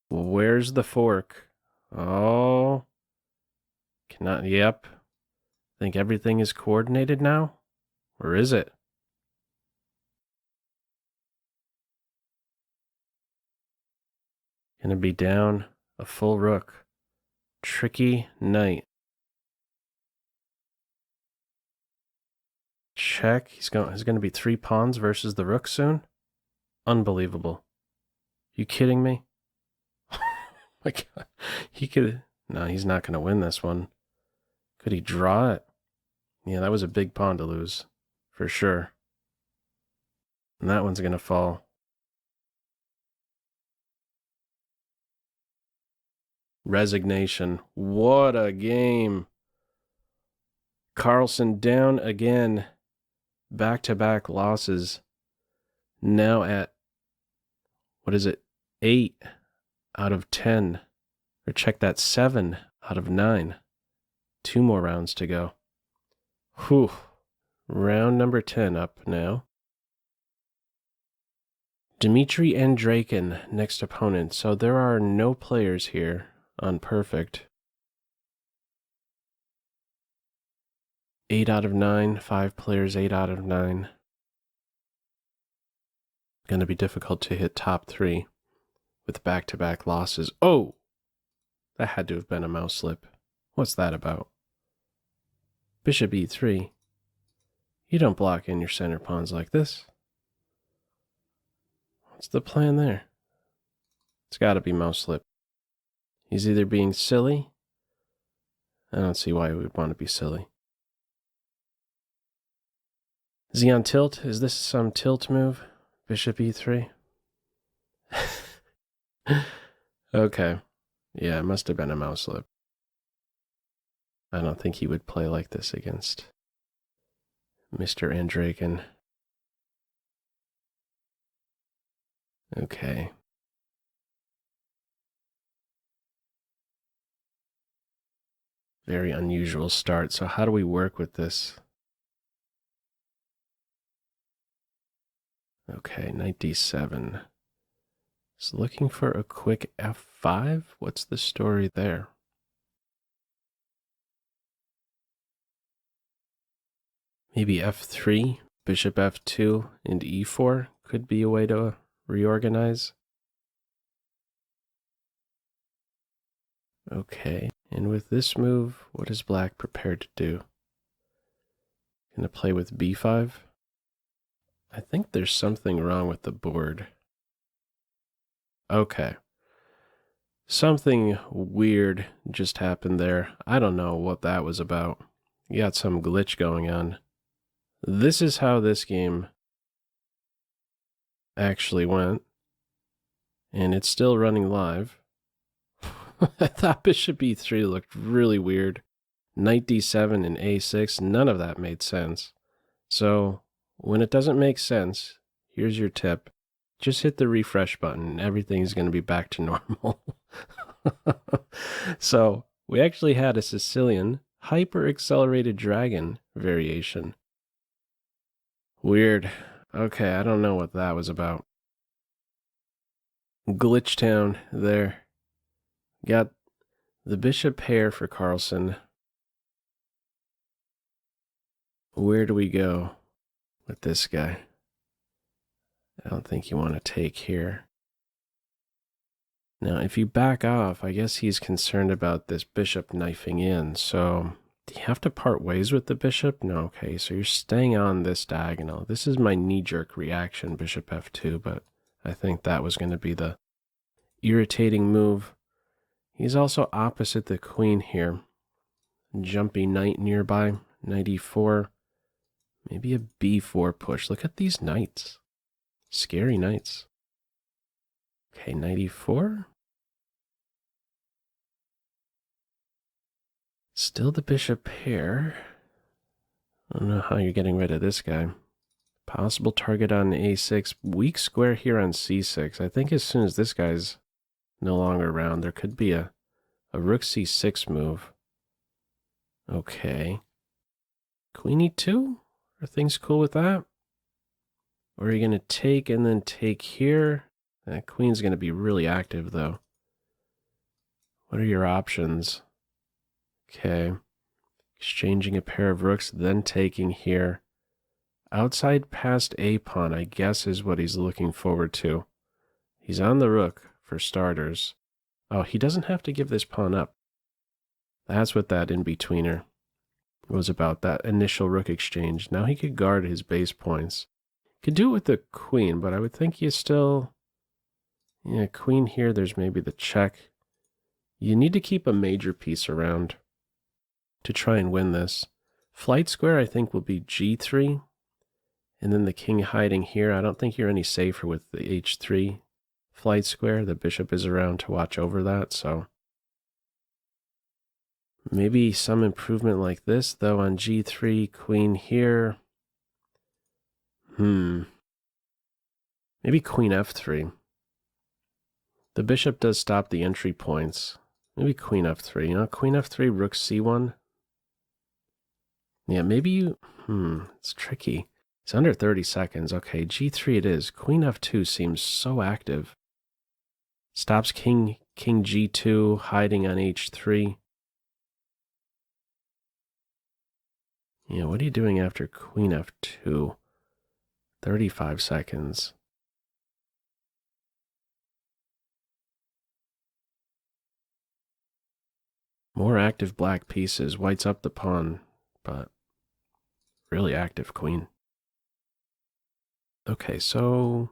Where's the fork? Oh. Cannot, yep. Think everything is coordinated now? Or is it? Gonna be down a full rook. Tricky knight. Check. He's gonna be 3 pawns versus the rook soon? Unbelievable. You kidding me? My God. He could. No, he's not gonna win this one. Could he draw it? Yeah, that was a big pawn to lose. For sure. And that one's gonna fall. Resignation. What a game. Carlsen down again. Back-to-back losses. Now at, what is it? 8 out of 10. Or check that, 7 out of 9. 2 more rounds to go. Whew. Round number 10 up now. Dmitry Andrakin, next opponent. So there are no players here on perfect. 8 out of 9, 5 players, 8 out of 9. Going to be difficult to hit top 3 with back-to-back losses. Oh! That had to have been a mouse slip. What's that about? Bishop e3. You don't block in your center pawns like this. What's the plan there? It's got to be mouse slip. He's either being silly. I don't see why he would want to be silly. Is he on tilt? Is this some tilt move? Bishop e3? Okay. Yeah, it must have been a mouse slip. I don't think he would play like this against Mr. Andrakin. Okay. Very unusual start. So how do we work with this? Okay, knight d7. He's looking for a quick f5. What's the story there? Maybe f3, bishop f2, and e4 could be a way to reorganize. Okay, and with this move, what is black prepared to do? Gonna play with b5? I think there's something wrong with the board. Okay. Something weird just happened there. I don't know what that was about. You got some glitch going on. This is how this game actually went. And it's still running live. I thought bishop e3 looked really weird. Knight d7 and a6, none of that made sense. So when it doesn't make sense, here's your tip. Just hit the refresh button and everything's going to be back to normal. So we actually had a Sicilian hyper-accelerated dragon variation. Weird. Okay, I don't know what that was about. Glitch Town there. Got the bishop pair for Carlsen. Where do we go with this guy? I don't think you want to take here. Now, if you back off, I guess he's concerned about this bishop knifing in. So, do you have to part ways with the bishop? No, okay, so you're staying on this diagonal. This is my knee-jerk reaction, bishop f2, but I think that was going to be the irritating move. He's also opposite the queen here. Jumpy knight nearby, knight e4. Maybe a b4 push. Look at these knights. Scary knights. Okay, knight e4. Still the bishop pair. I don't know how you're getting rid of this guy. Possible target on a6. Weak square here on c6. I think as soon as this guy's no longer around. There could be a rook c6 move. Okay. Queen e2? Are things cool with that? Or are you going to take and then take here? That queen's going to be really active, though. What are your options? Okay. Exchanging a pair of rooks, then taking here. Outside past a pawn, I guess, is what he's looking forward to. He's on the rook, for starters. Oh, he doesn't have to give this pawn up. That's what that in-betweener was about, that initial rook exchange. Now he could guard his base points. Could do it with the queen, but I would think you still... Yeah, queen here, there's maybe the check. You need to keep a major piece around to try and win this. Flight square, I think, will be g3. And then the king hiding here. I don't think you're any safer with the h3 flight square. The bishop is around to watch over that, so... Maybe some improvement like this, though, on g3, queen here. Maybe queen f3. The bishop does stop the entry points. Maybe queen f3. You know, queen f3, rook c1. Yeah, maybe you... it's tricky. It's under 30 seconds. Okay, g3 it is. Queen f2 seems so active. Stops king g2, hiding on h3. Yeah, what are you doing after queen f2? 35 seconds. More active black pieces. White's up the pawn, but really active queen. Okay, so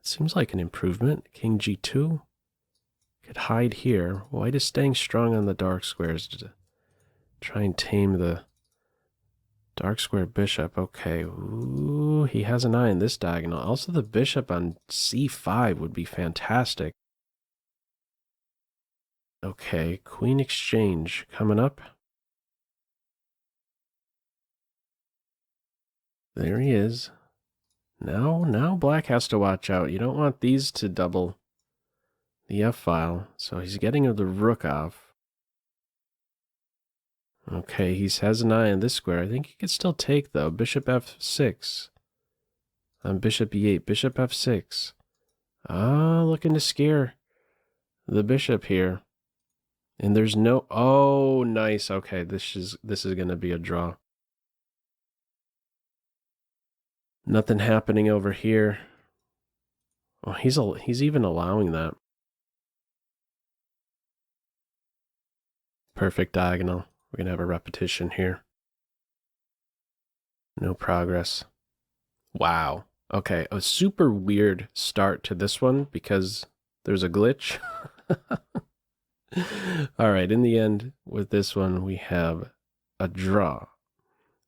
it seems like an improvement. King g2 could hide here. White is staying strong on the dark squares to try and tame the dark square bishop. Okay, ooh, he has an eye on this diagonal. Also, the bishop on c5 would be fantastic. Okay, queen exchange coming up. There he is. Now black has to watch out. You don't want these to double the f-file. So he's getting the rook off. Okay, he has an eye on this square. I think he could still take, though. Bishop f6. On bishop e8. Bishop f6. Ah, looking to scare the bishop here. And there's no... Oh, nice. Okay, this is going to be a draw. Nothing happening over here. Oh, he's even allowing that. Perfect diagonal. We're going to have a repetition here. No progress. Wow. Okay, a super weird start to this one because there's a glitch. All right, in the end, with this one, we have a draw.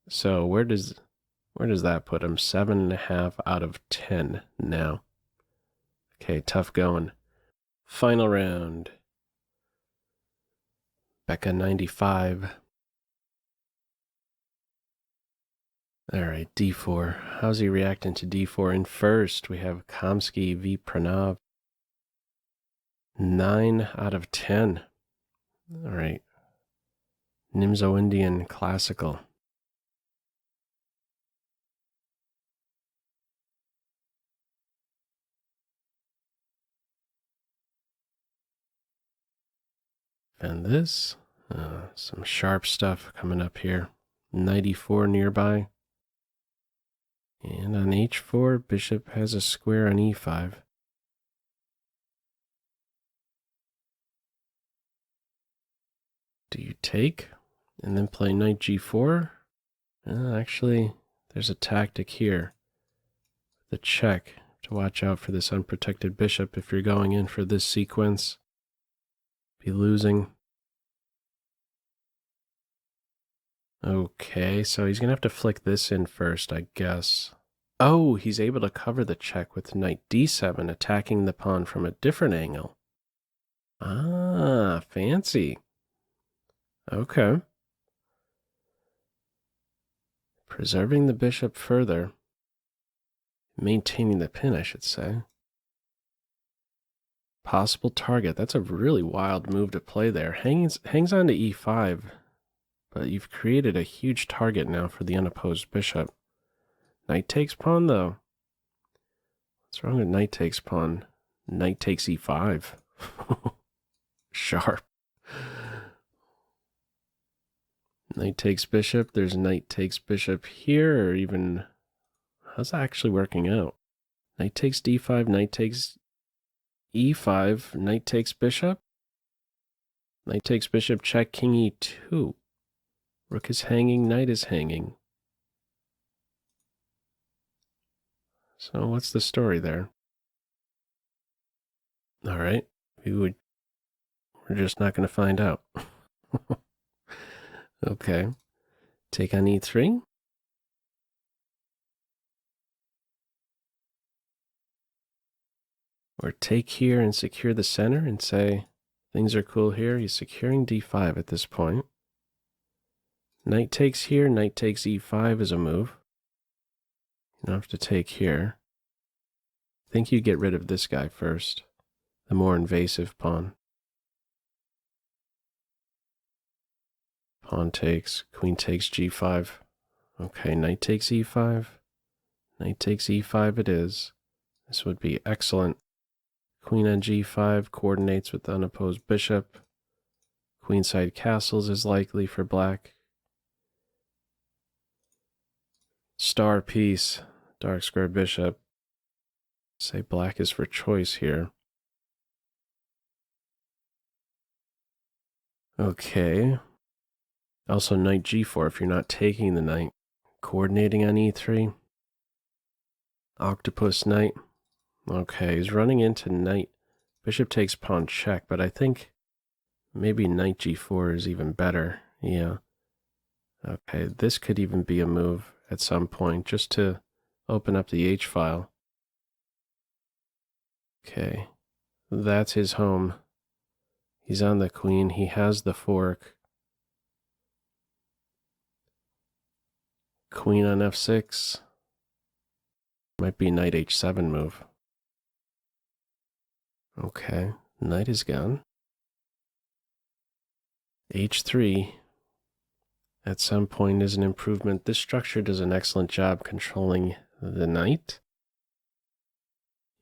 So where does that put him? 7.5 out of 10 now. Okay, tough going. Final round. Becca 95. All right, d4. How's he reacting to d4? In first, we have Kamsky v. Pranav. 9 out of 10. All right. Nimzo Indian Classical. And this, some sharp stuff coming up here. 94 nearby. And on h4, bishop has a square on e5. Do you take and then play knight g4? Actually, there's a tactic here. The check to watch out for this unprotected bishop if you're going in for this sequence. Be losing. Okay, so he's going to have to flick this in first, I guess. Oh, he's able to cover the check with knight d7, attacking the pawn from a different angle. Ah, fancy. Okay. Preserving the bishop further. Maintaining the pin, I should say. Possible target. That's a really wild move to play there. Hangs on to e5, but you've created a huge target now for the unopposed bishop. Knight takes pawn, though. What's wrong with knight takes pawn? Knight takes e5. Sharp. Knight takes bishop. There's knight takes bishop here, or even... How's that actually working out? Knight takes d5, knight takes e5, knight takes bishop. Knight takes bishop, check, king e2. Rook is hanging, knight is hanging. So what's the story there? All right, we're just not going to find out. Okay, take on e3. Or take here and secure the center and say, things are cool here. He's securing d5 at this point. Knight takes here, knight takes e5 is a move. You don't have to take here. I think you get rid of this guy first, the more invasive pawn. Pawn takes, queen takes g5. Okay, knight takes e5. Knight takes e5 it is. This would be excellent. Queen on g5 coordinates with the unopposed bishop. Queenside castles is likely for black. Star piece, dark square bishop. Say black is for choice here. Okay. Also knight g4 if you're not taking the knight. Coordinating on e3. Octopus knight. Okay, he's running into knight. Bishop takes pawn check, but I think maybe knight g4 is even better. Yeah. Okay, this could even be a move at some point, just to open up the H file. Okay, that's his home. He's on the queen. He has the fork. Queen on f6. Might be knight h7 move. Okay, knight is gone. h3 at some point is an improvement. This structure does an excellent job controlling the knight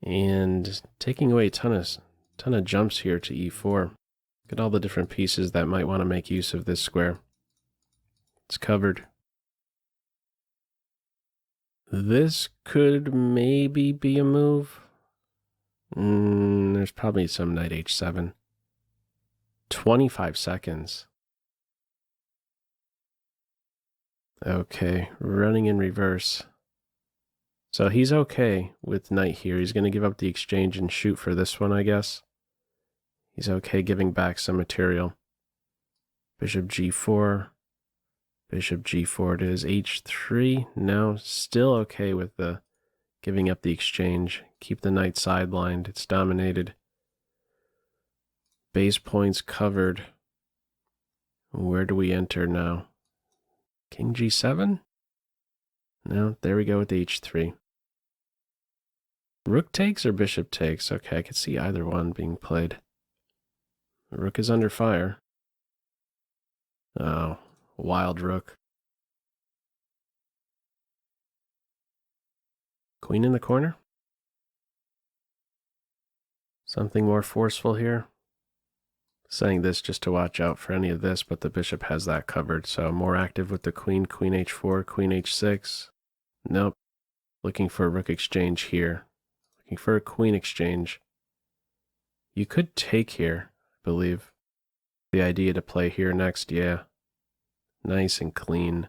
and taking away a ton of jumps here to e4. Look at all the different pieces that might want to make use of this square. It's covered. This could maybe be a move. There's probably some knight h7. 25 seconds. Okay, running in reverse. So he's okay with knight here. He's going to give up the exchange and shoot for this one, I guess. He's okay giving back some material. Bishop g4. Bishop g4 it is. h3. Now still okay with the giving up the exchange. Keep the knight sidelined. It's dominated. Base points covered. Where do we enter now? King g7? No, there we go with h3. Rook takes or bishop takes? Okay, I could see either one being played. The rook is under fire. Oh, wild rook. Queen in the corner? Something more forceful here? Saying this just to watch out for any of this, but the bishop has that covered. So more active with the queen, queen h4, queen h6. Nope. Looking for a rook exchange here. Looking for a queen exchange. You could take here, I believe. The idea to play here next, yeah. Nice and clean.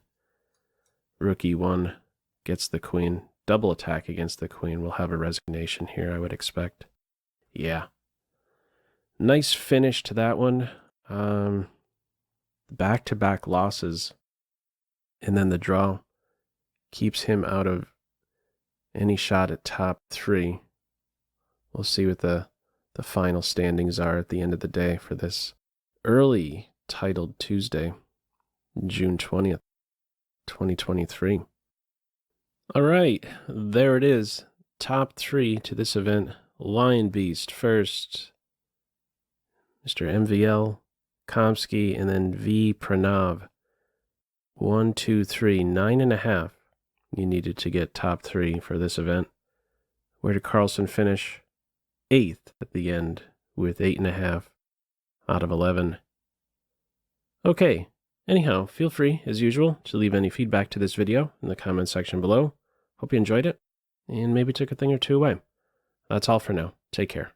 Rook e1 gets the queen. Double attack against the queen. We'll have a resignation here, I would expect. Yeah. Nice finish to that one. Back-to-back losses. And then the draw keeps him out of any shot at top 3. We'll see what the final standings are at the end of the day for this early titled Tuesday, June 20th, 2023. All right, there it is. Top 3 to this event. Lion Beast first, Mr. MVL, Komsky, and then V. Pranav. 1, 2, 3, 9.5. You needed to get top 3 for this event. Where did Carlsen finish? 8th at the end with 8.5 out of 11. Okay, anyhow, feel free, as usual, to leave any feedback to this video in the comment section below. Hope you enjoyed it, and maybe took a thing or two away. That's all for now. Take care.